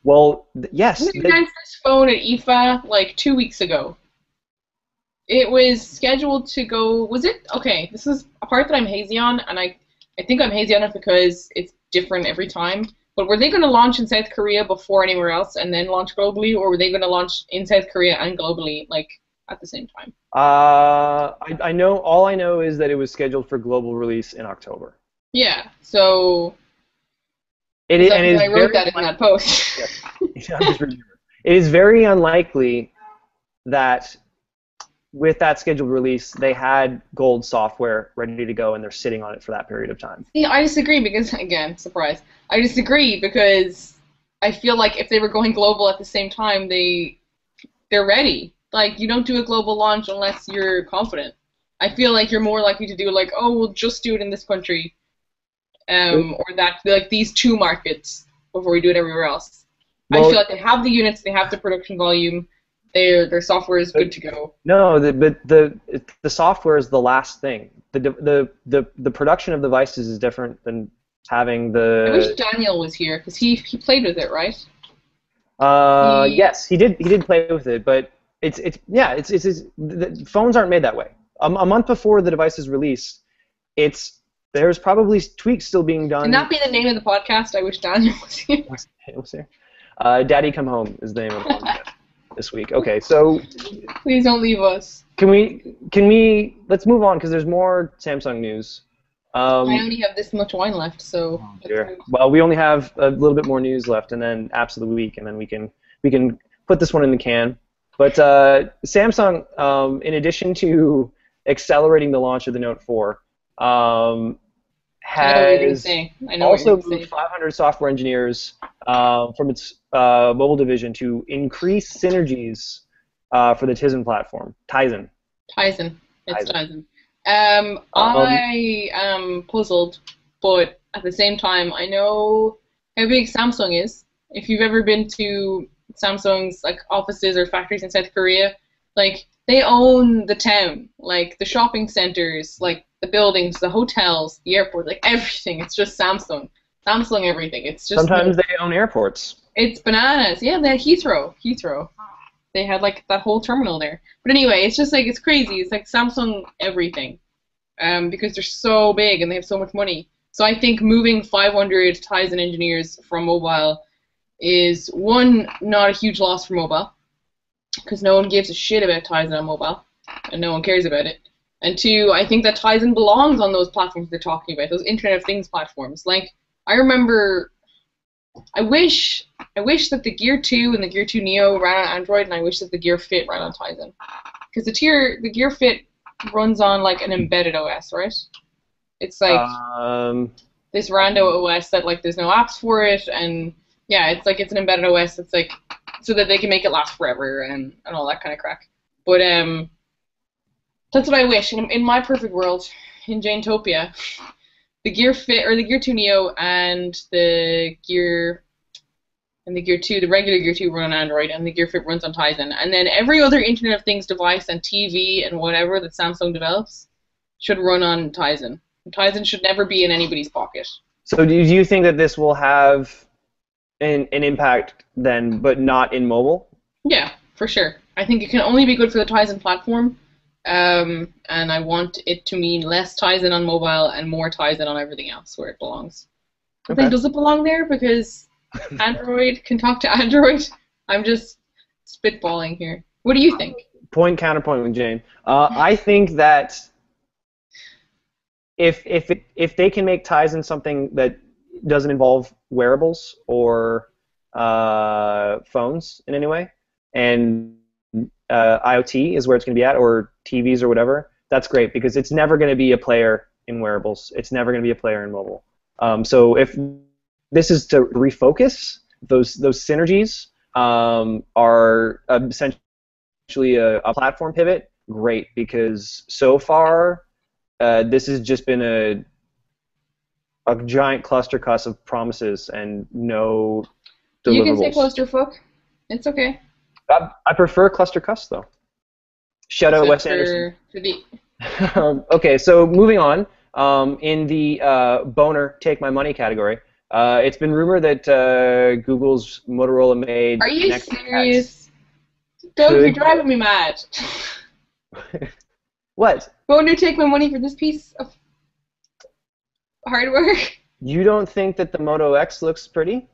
Well, yes. We announced this phone at IFA like 2 weeks ago. It was scheduled to go. Was it? Okay, this is a part that I'm hazy on, and I think I'm hazy on it because it's different every time. But were they going to launch in South Korea before anywhere else and then launch globally, or were they going to launch in South Korea and globally, like, at the same time? I know. All I know is that it was scheduled for global release in October. Yeah. So. I wrote that in that post. It is very unlikely that with that scheduled release, they had gold software ready to go and they're sitting on it for that period of time. See, I disagree because, again, surprise. I disagree because I feel like if they were going global at the same time, they're ready. Like, you don't do a global launch unless you're confident. I feel like you're more likely to do like, oh, we'll just do it in this country. Or that, like, these two markets before we do it everywhere else. Well, I feel like they have the units, they have the production volume, their software is good to go. No, but the software is the last thing. The production of devices is different than having the. I wish Daniel was here because he played with it, right? Yes, he did play with it, but the phones aren't made that way. A month before the device is released, there's probably tweaks still being done. Can that be the name of the podcast? I wish Daniel was here. Daddy Come Home is the name of the podcast this week. Okay, so. Please don't leave us. Can we? Let's move on because there's more Samsung news. I only have this much wine left, so. Well, we only have a little bit more news left, and then apps of the week, and then we can put this one in the can. But Samsung, in addition to accelerating the launch of the Note 4. Has also moved 500 software engineers from its mobile division to increase synergies for the Tizen platform. Tizen. It's Tizen. I am puzzled, but at the same time, I know how big Samsung is. If you've ever been to Samsung's like offices or factories in South Korea, like they own the town, like the shopping centers, like the buildings, the hotels, the airport, like everything. It's just Samsung. Samsung everything. It's just Sometimes they own airports. it's bananas. Yeah, they had Heathrow. Heathrow. They had like that whole terminal there. But anyway, it's just like it's crazy. It's like Samsung everything. Because they're so big and they have so much money. So I think moving 500 Tizen engineers from mobile is, one, not a huge loss for mobile, because no one gives a shit about Tizen on mobile, and no one cares about it. And two, I think that Tizen belongs on those platforms they're talking about, those Internet of Things platforms. Like, I remember, I wish that the Gear 2 and the Gear 2 Neo ran on Android, and I wish that the Gear Fit ran on Tizen. Because the Gear Fit runs on like an embedded OS, right? It's like this rando OS that like there's no apps for it, and yeah, it's like it's an embedded OS that's like so that they can make it last forever and all that kind of crack. But that's what I wish. In my perfect world, in Janetopia, the Gear Fit or the Gear 2 Neo and the Gear 2, the regular Gear 2 run on Android, and the Gear Fit runs on Tizen. And then every other Internet of Things device and TV and whatever that Samsung develops should run on Tizen. Tizen should never be in anybody's pocket. So do you think that this will have an impact then, but not in mobile? Yeah, for sure. I think it can only be good for the Tizen platform, and I want it to mean less Tizen on mobile and more Tizen on everything else where it belongs. Okay. I think, does it belong there? Because Android can talk to Android. I'm just spitballing here. What do you think? Point counterpoint with Jane. I think that if they can make Tizen something that doesn't involve wearables or phones in any way, and IoT is where it's going to be at, or TVs or whatever, that's great because it's never going to be a player in wearables. It's never going to be a player in mobile. So if this is to refocus, those synergies are essentially a platform pivot, great, because so far this has just been a giant clusterfuck of promises and no deliverables. You can say clusterfuck. It's okay. I prefer clustercuss though. Shout out Wes Anderson. Okay, so moving on. In the boner take my money category, it's been rumored that Google's Motorola made. Are you serious? Doug, you're driving me mad. What? Boner take my money for this piece of hardware. You don't think that the Moto X looks pretty?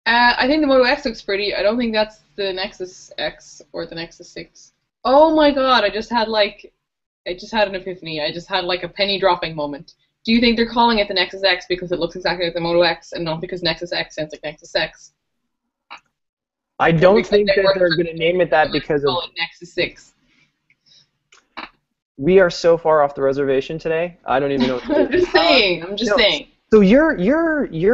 I think the Moto X looks pretty. I don't think that's the Nexus X or the Nexus 6. Oh my god, I just had an epiphany. I just had like a penny dropping moment. Do you think they're calling it the Nexus X because it looks exactly like the Moto X and not because Nexus X sounds like Nexus X? I don't think that they're going to name it that because of... Call it Nexus 6. We are so far off the reservation today. I don't even know what to do. I'm just saying. So you're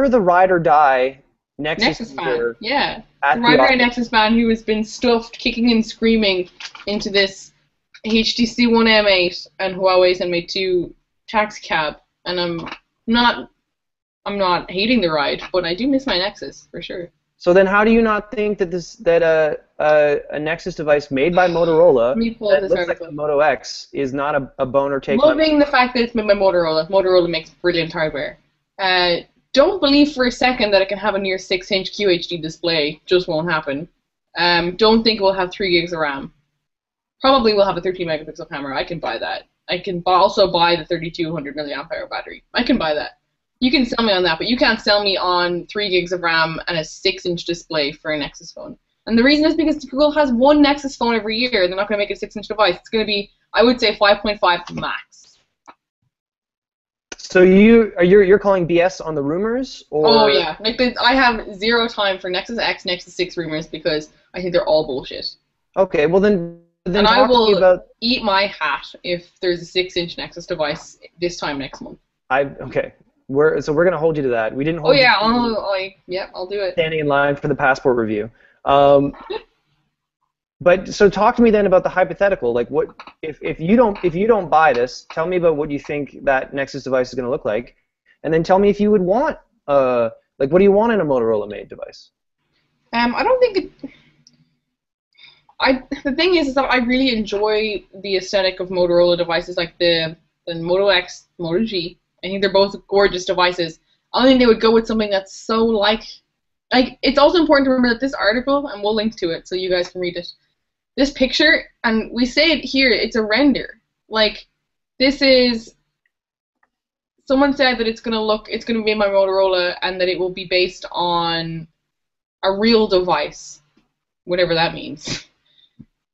the ride or die Nexus fan. Yeah. The ride or die Nexus fan who has been stuffed, kicking and screaming into this HTC One M8 and Huawei Zenmate 2 taxi cab, and I'm not hating the ride, but I do miss my Nexus for sure. So then, how do you not think that a Nexus device made by Motorola that looks like the Moto X is not a boner take? Loving the fact that it's made by Motorola. Motorola makes brilliant hardware. Don't believe for a second that it can have a near 6-inch QHD display. Just won't happen. Don't think it will have 3 gigs of RAM. Probably will have a 13 megapixel camera. I can buy that. I can also buy the 3200 milliamp hour battery. I can buy that. You can sell me on that, but you can't sell me on 3 gigs of RAM and a 6-inch display for a Nexus phone. And the reason is because Google has one Nexus phone every year. They're not going to make a 6-inch device. It's going to be, I would say, 5.5 max. So you're calling BS on the rumors? Or? Oh yeah, like I have zero time for Nexus X, Nexus 6 rumors because I think they're all bullshit. Okay, well then and I will eat my hat if there's a 6-inch Nexus device this time next month. Okay. We're going to hold you to that. We didn't hold you I'll do it. Standing in line for the passport review. But so talk to me then about the hypothetical. Like, what if you don't buy this? Tell me about what you think that Nexus device is going to look like, and then tell me if you would want like what do you want in a Motorola-made device? I don't think it. The thing is that I really enjoy the aesthetic of Motorola devices, like the than Moto X, Moto G. I think they're both gorgeous devices. I don't think they would go with something that's so like it's also important to remember that this article, and we'll link to it so you guys can read it. This picture, and we say it here, it's a render. Like, this is, someone said that it's gonna be my Motorola, and that it will be based on a real device, whatever that means.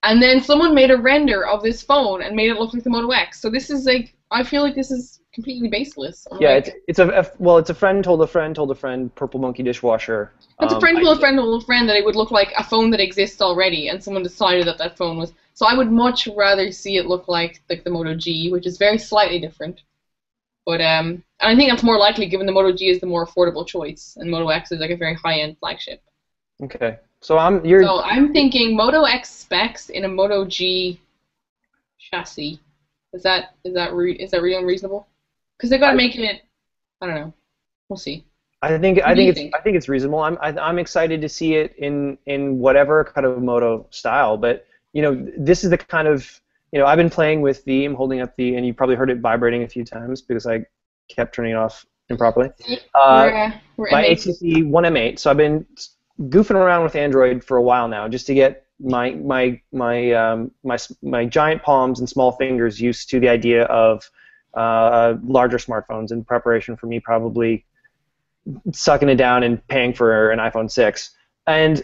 And then someone made a render of this phone and made it look like the Moto X. So this is like, I feel like this is completely baseless. It's a friend told a friend told a friend, Purple Monkey dishwasher. It's a friend told a friend told a friend that it would look like a phone that exists already, and someone decided that that phone was. So I would much rather see it look like the Moto G, which is very slightly different. But and I think that's more likely given the Moto G is the more affordable choice, and Moto X is like a very high-end flagship. Okay, so So I'm thinking Moto X specs in a Moto G chassis. Is that really unreasonable? Because they've got to make it. I don't know. We'll see. I think it's reasonable. I'm excited to see it in whatever kind of moto style. But this is the kind of I've been playing with I'm holding up and you probably heard it vibrating a few times because I kept turning it off improperly. We're my HTC One M8. So I've been goofing around with Android for a while now, just to get my giant palms and small fingers used to the idea of larger smartphones in preparation for me probably sucking it down and paying for an iPhone 6. And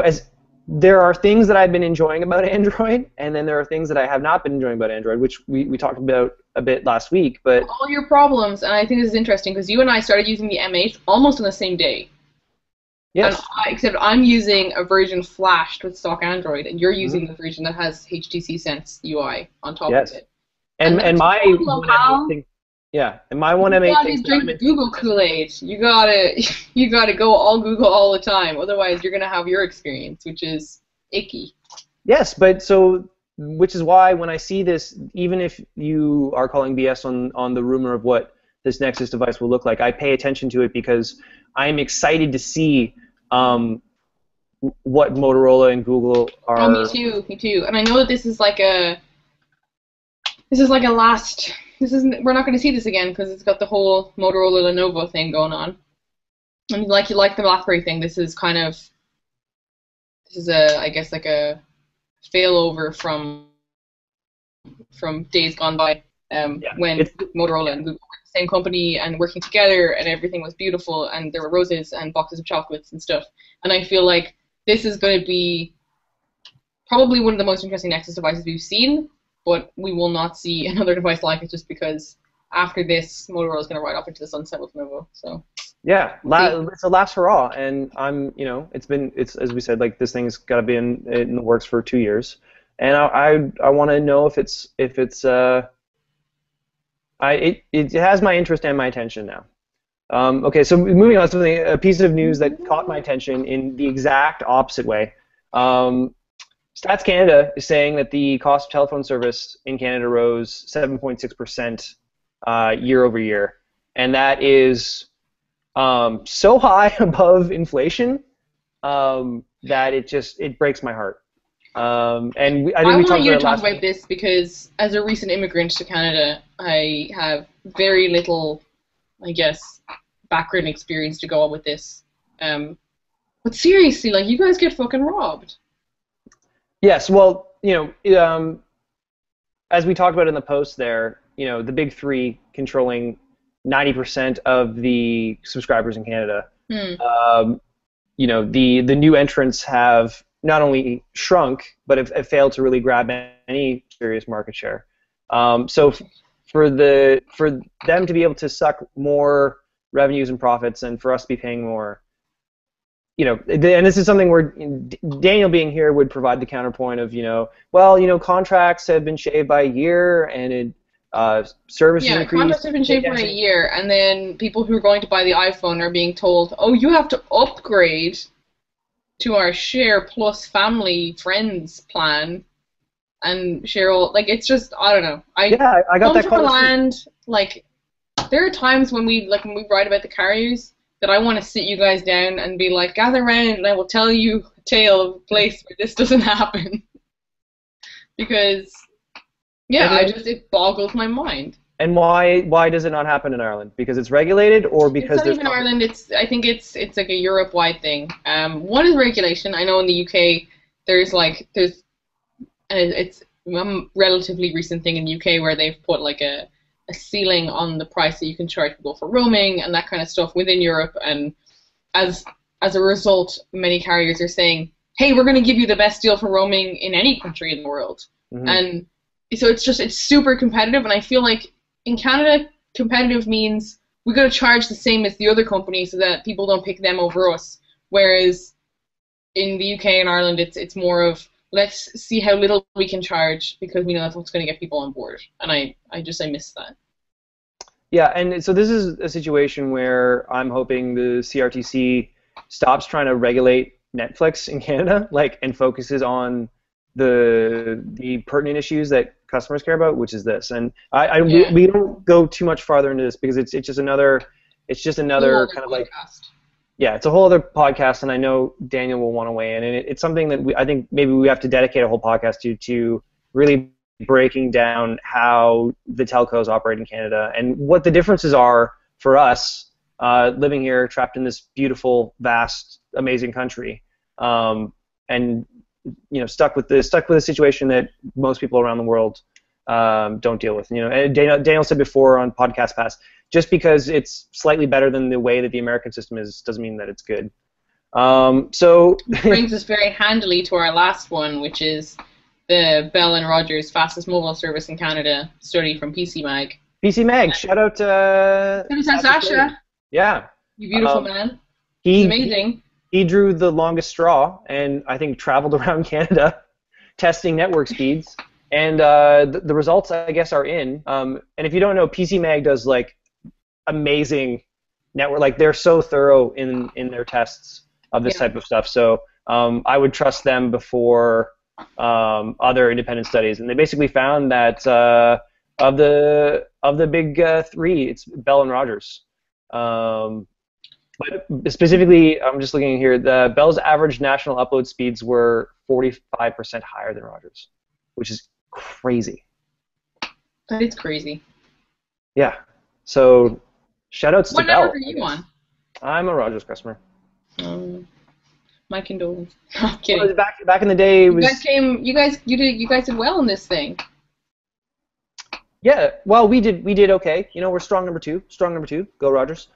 as there are things that I've been enjoying about Android, and then there are things that I have not been enjoying about Android, which we talked about a bit last week. But all your problems, and I think this is interesting because you and I started using the M8 almost on the same day. Yes. Except I'm using a version flashed with stock Android, and you're using the version that has HTC Sense UI on top of it. And my One M8 thing, and my One M8 thing. You gotta drink Google Kool-Aid. You gotta go all Google all the time. Otherwise, you're gonna have your experience, which is icky. Yes, which is why when I see this, even if you are calling BS on the rumor of what this Nexus device will look like, I pay attention to it because I'm excited to see what Motorola and Google are. Oh, me too. And I know that this is like a last. We're not going to see this again because it's got the whole Motorola Lenovo thing going on. And like the BlackBerry thing, this is I guess like a failover from days gone by when Motorola and Google were the same company and working together and everything was beautiful and there were roses and boxes of chocolates and stuff. And I feel like this is going to be probably one of the most interesting Nexus devices we've seen, but we will not see another device like it just because after this, Motorola is going to ride off into the sunset with Lenovo. So yeah, it's a last hurrah, and it's as we said, like this thing's got to be in the works for 2 years, and I want to know if it has my interest and my attention now. Okay, so moving on to a piece of news that caught my attention in the exact opposite way. Stats Canada is saying that the cost of telephone service in Canada rose 7.6% year over year, and that is so high above inflation that it breaks my heart. I want you to talk about this because as a recent immigrant to Canada, I have very little, I guess, background experience to go on with this. But seriously, like, you guys get fucking robbed. Yes, well, as we talked about in the post there, the big three controlling 90% of the subscribers in Canada. The new entrants have not only shrunk, but have failed to really grab any serious market share. So for them to be able to suck more revenues and profits, and for us to be paying more, and this is something where Daniel being here would provide the counterpoint of, contracts have been shaved by a year, and services increased. Yeah, contracts have been shaved by a year, and then people who are going to buy the iPhone are being told, oh, you have to upgrade to our Share Plus family friends plan, and share all, like, it's just, I don't know. I got that call. Like, there are times when we write about the carriers that I want to sit you guys down and be like, gather around and I will tell you a tale of a place where this doesn't happen. Because, it boggles my mind. And why does it not happen in Ireland? Because it's regulated, or It's because not there's even Ireland. I think it's like a Europe-wide thing. One is regulation. I know in the UK there's and it's a relatively recent thing in the UK where they've put like a ceiling on the price that you can charge people for roaming and that kind of stuff within Europe. And as a result, many carriers are saying, "Hey, we're going to give you the best deal for roaming in any country in the world." Mhm. And so it's super competitive. And I feel like in Canada, competitive means we got to charge the same as the other company so that people don't pick them over us. Whereas in the UK and Ireland, it's more of let's see how little we can charge because we know that's what's going to get people on board. And I miss that. Yeah, and so this is a situation where I'm hoping the CRTC stops trying to regulate Netflix in Canada, and focuses on the pertinent issues that customers care about, which is this. And we don't go too much farther into this because it's just another kind of like Podcast. yeah, it's a whole other podcast, and I know Daniel will want to weigh in, and it's something that I think maybe we have to dedicate a whole podcast to really breaking down how the telcos operate in Canada and what the differences are for us living here, trapped in this beautiful, vast, amazing country, and stuck with a situation that most people around the world don't deal with. And Daniel said before on Podcast Pass, just because it's slightly better than the way that the American system is doesn't mean that it's good. So brings us very handily to our last one, which is the Bell and Rogers fastest mobile service in Canada study from PC Mag. PC Mag, shout out to Sasha. Yeah. You beautiful man. He's amazing. He drew the longest straw and I think traveled around Canada testing network speeds. And the results, I guess, are in. And if you don't know, PC Mag does amazing network. They're so thorough in their tests of this type of stuff. So I would trust them before other independent studies. And they basically found that of the big three, it's Bell and Rogers. But specifically, I'm just looking here. The Bell's average national upload speeds were 45% higher than Rogers, which is crazy. That is crazy. Yeah. So, shoutouts to What Bell. network are you on? I'm a Rogers customer. My condolences. No, I'm kidding. Well, back in the day, you guys did well in this thing. Yeah. Well, we did okay. We're strong number two. Go Rogers.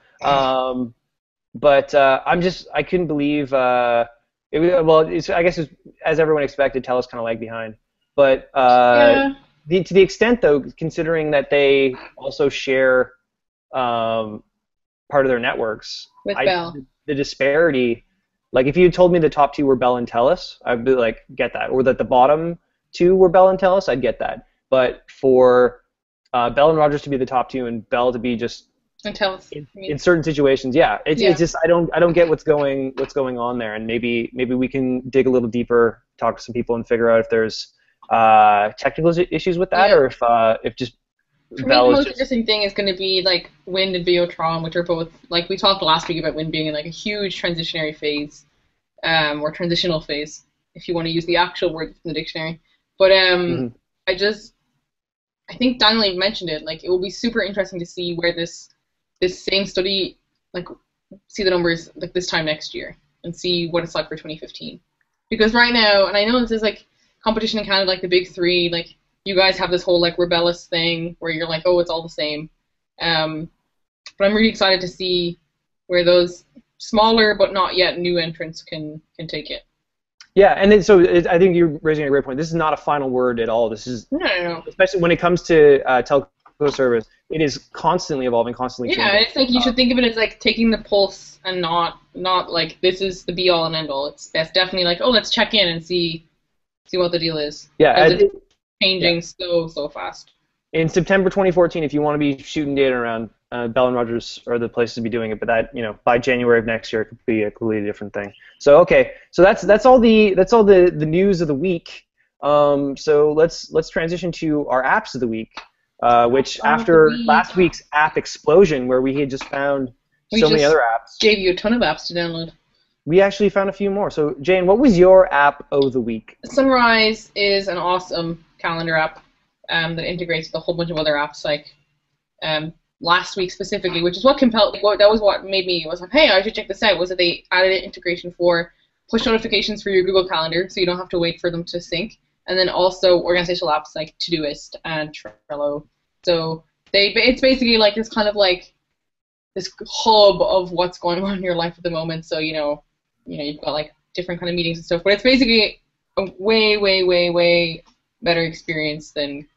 But I couldn't believe. I guess it's, as everyone expected, TELUS kind of lagged behind. But to the extent, though, considering that they also share part of their networks with Bell, the disparity. If you had told me the top two were Bell and TELUS, I'd be like, get that. Or that the bottom two were Bell and TELUS, I'd get that. But for Bell and Rogers to be the top two and Bell to be just in certain situations, it's just I don't get what's going on there, and maybe we can dig a little deeper, talk to some people, and figure out if there's technical issues with that, or if just for me, the most interesting thing is going to be Wind and Videotron, which are both we talked last week about Wind being in a huge transitionary phase, or transitional phase, if you want to use the actual word from the dictionary. But I think Daniel even mentioned it. It will be super interesting to see where this same study, see the numbers this time next year and see what it's like for 2015. Because right now, and I know this is competition in Canada, the big three, you guys have this whole rebellious thing where you're oh, it's all the same. But I'm really excited to see where those smaller but not yet new entrants can take it. Yeah, and I think you're raising a great point. This is not a final word at all. This is no. Especially when it comes to telco service, it is constantly evolving, constantly changing. Yeah, it's you should think of it as taking the pulse and not this is the be all and end all. It's definitely oh, let's check in and see what the deal is. Yeah, it's changing so fast. In September 2014, if you want to be shooting data around, Bell and Rogers are the places to be doing it. But that by January of next year, it could be a completely different thing. So that's all the news of the week. So let's transition to our apps of the week. Which after last week's app explosion, where we had just found many other apps, gave you a ton of apps to download. We actually found a few more. So Jane, what was your app of the week? Sunrise is an awesome calendar app that integrates with a whole bunch of other apps last week specifically, which is what compelled. That was what made me was like, hey, I should check this out. Was that they added an integration for push notifications for your Google Calendar, so you don't have to wait for them to sync, and then also organizational apps like Todoist and Trello. So it's basically like this kind of like this hub of what's going on in your life at the moment. So you've got like different kind of meetings and stuff, but it's basically a way better experience than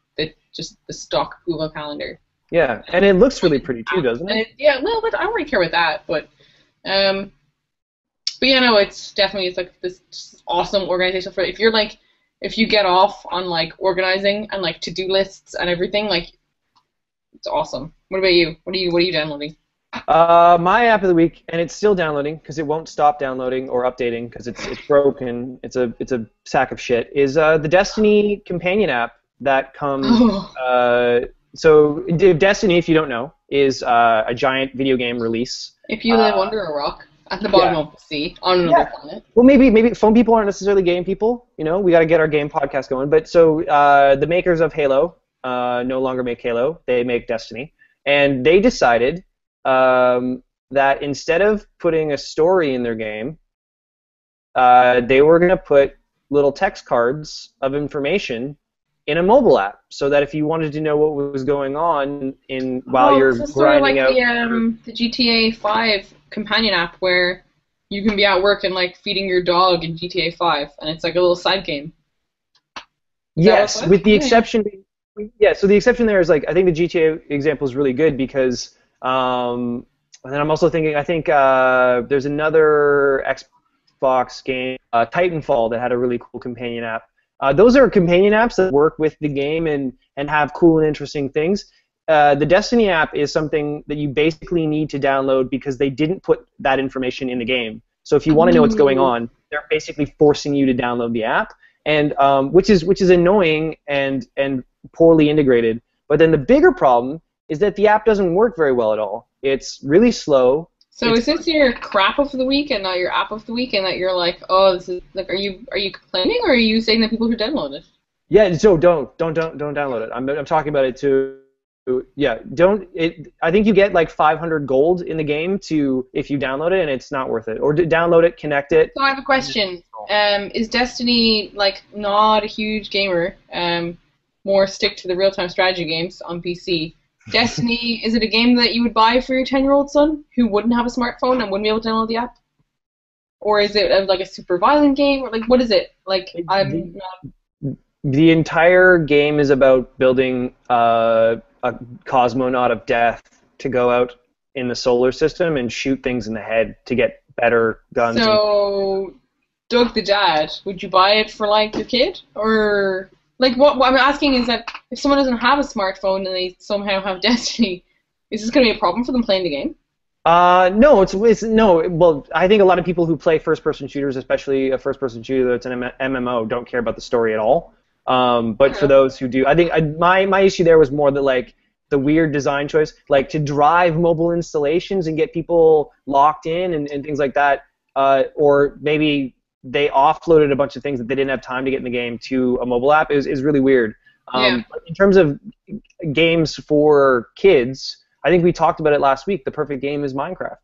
just the stock Google Calendar. Yeah, and it looks really pretty too, doesn't it? Yeah, a little bit. I don't really care about that, but yeah, no, it's like this awesome organization for if you get off on like organizing and like to-do lists and everything, like it's awesome. What about you? What are you downloading? My app of the week, and it's still downloading because it won't stop downloading or updating because it's broken. It's a sack of shit. Is the Destiny companion app that comes. So Destiny, if you don't know, is a giant video game release. If you live under a rock at the bottom of the sea on another planet. Well, maybe phone people aren't necessarily game people. We got to get our game podcast going. But so the makers of Halo no longer make Halo. They make Destiny, and they decided that instead of putting a story in their game, they were going to put little text cards of information in a mobile app, so that if you wanted to know what was going on while you're grinding out, the GTA 5 companion app where you can be at work and like feeding your dog in GTA 5, and it's like a little side game. Yes, with the exception. Yeah, so the exception there is like I think the GTA example is really good because, and then I'm also thinking I think there's another Xbox game, Titanfall, that had a really cool companion app. Those are companion apps that work with the game and have cool and interesting things. The Destiny app is something that you basically need to download because they didn't put that information in the game. So if you want to know what's going on, they're basically forcing you to download the app, and which is annoying and poorly integrated. But then the bigger problem is that the app doesn't work very well at all. It's really slow. So is this your crap of the week and not your app of the week, and that you're like, oh, this is like, are you complaining, or are you saying that people should download it? Yeah, so don't download it. I'm talking about it too. Yeah, don't. I think you get like 500 gold in the game if you download it, and it's not worth it. Or download it, connect it. So I have a question. Is Destiny like not a huge gamer? More stick to the real-time strategy games on PC. Destiny, is it a game that you would buy for your 10-year-old son who wouldn't have a smartphone and wouldn't be able to download the app? Or is it like a super violent game? Or like, what is it? Like, The entire game is about building a cosmonaut of death to go out in the solar system and shoot things in the head to get better guns. So, Doug the dad, would you buy it for like your kid? Or like what I'm asking is that if someone doesn't have a smartphone and they somehow have Destiny, is this going to be a problem for them playing the game? No, it's no. Well, I think a lot of people who play first-person shooters, especially a first-person shooter that's an MMO, don't care about the story at all. But for those who do, I think my issue there was more that like the weird design choice, like to drive mobile installations and get people locked in and things like that, or maybe they offloaded a bunch of things that they didn't have time to get in the game to a mobile app is really weird. In terms of games for kids, I think we talked about it last week. The perfect game is Minecraft.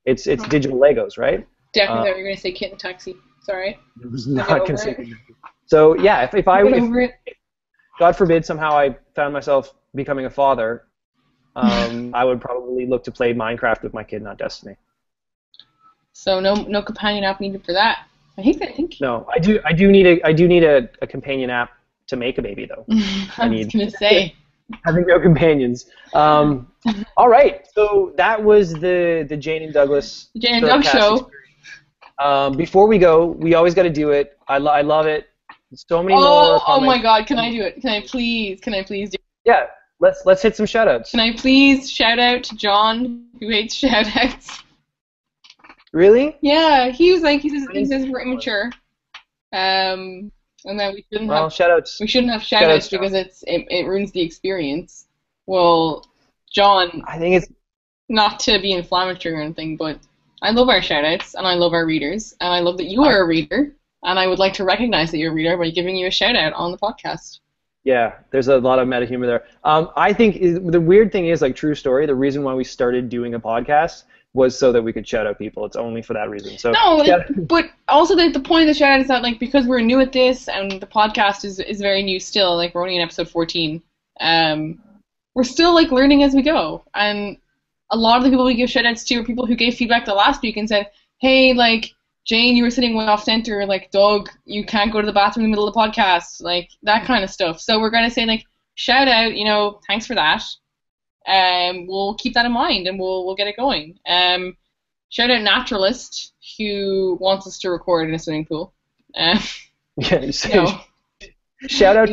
It's digital Legos, right? Definitely thought you were going to say Kitten Taxi. Sorry. It was not considered. So yeah, if God forbid somehow I found myself becoming a father, I would probably look to play Minecraft with my kid, not Destiny. So no companion app needed for that. I think. No, I do need a companion app to make a baby though. I was gonna say. Having no companions. All right, so that was the Jane and Douglas. Jane and Doug show. Before we go, we always got to do it. I love it. So many more. Oh my God! Can I do it? Can I please do it? Yeah, let's hit some shoutouts. Can I please shout out to John, who hates shoutouts? Really? Yeah, he says we're immature. And that we shouldn't have shoutouts. We shouldn't have shoutouts because it ruins the experience. Well, John, I think it's not to be inflammatory or anything, but I love our shoutouts and I love our readers and I love that you are a reader and I would like to recognize that you're a reader by giving you a shout out on the podcast. Yeah, there's a lot of meta humor there. I think the weird thing is, like, true story, the reason why we started doing a podcast was so that we could shout out people. It's only for that reason. So no, but also the point of the shout out is that, like, because we're new at this and the podcast is very new still, like we're only in episode 14, we're still like learning as we go. And a lot of the people we give shout outs to are people who gave feedback the last week and said, hey, like, Jane, you were sitting way off center, like, Doug, you can't go to the bathroom in the middle of the podcast, like, that kind of stuff. So we're going to say, like, shout out, you know, thanks for that. We'll keep that in mind, and we'll get it going. Shout out Naturalist, who wants us to record in a swimming pool. Yeah, so shout out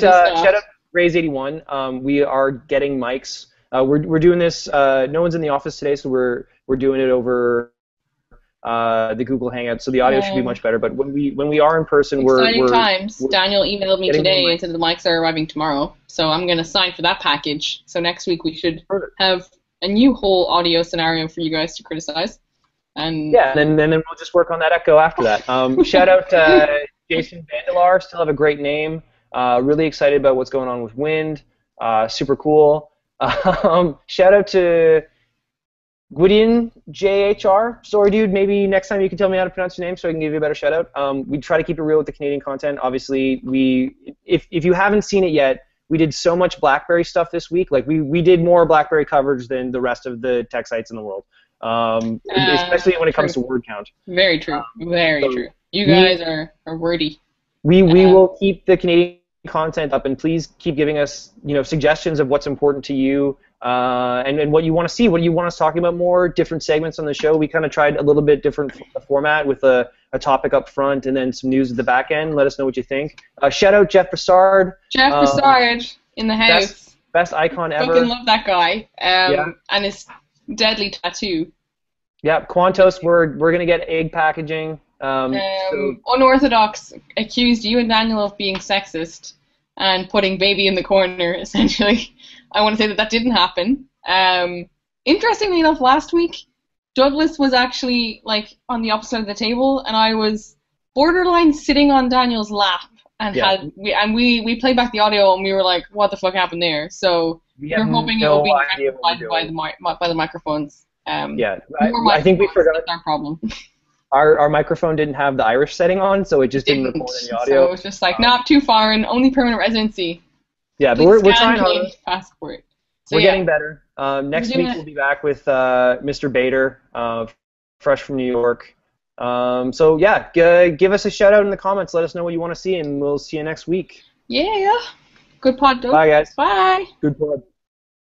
Raise81. We are getting mics. We're doing this. No one's in the office today, so we're doing it over the Google Hangout, so the audio should be much better. But when we are in person, exciting times. Daniel emailed me today and said the mics are arriving tomorrow, so I'm gonna sign for that package. So next week we should have a new whole audio scenario for you guys to criticize. And yeah, and then we'll just work on that echo after that. Shout out Jason Vandelar, still have a great name. Really excited about what's going on with Wind. Super cool. Shout out to Gwydion JHR. Sorry, dude. Maybe next time you can tell me how to pronounce your name so I can give you a better shout out. We try to keep it real with the Canadian content. Obviously, if you haven't seen it yet, we did so much BlackBerry stuff this week. Like we did more BlackBerry coverage than the rest of the tech sites in the world. Especially when it comes to word count. Very true. Very true. You guys are wordy. We will keep the Canadian content up, and please keep giving us, you know, suggestions of what's important to you, and what you want to see. What do you want us talking about more? Different segments on the show. We kind of tried a little bit different format with a topic up front and then some news at the back end. Let us know what you think. Shout out Jeff Broussard. Jeff Broussard in the house. Best icon ever. Fucking love that guy. And his deadly tattoo. Yeah, Quantos. We're gonna get egg packaging. Unorthodox accused you and Daniel of being sexist and putting baby in the corner, essentially. I want to say that didn't happen. Interestingly enough, last week, Douglas was actually like on the opposite of the table, and I was borderline sitting on Daniel's lap, and we played back the audio, and we were like, "What the fuck happened there?" So we're hoping it will be rectified by the microphones. I think we forgot. That's our problem. Our microphone didn't have the Irish setting on, so it just didn't record any audio. So it was just like, not too far, and only permanent residency. Yeah, but we're trying hard. Passport. So, we're getting better. Next week we'll be back with Mr. Bader, fresh from New York. So yeah, give us a shout out in the comments. Let us know what you want to see, and we'll see you next week. Yeah. Good pod, Doug. Bye, guys. Bye. Good pod.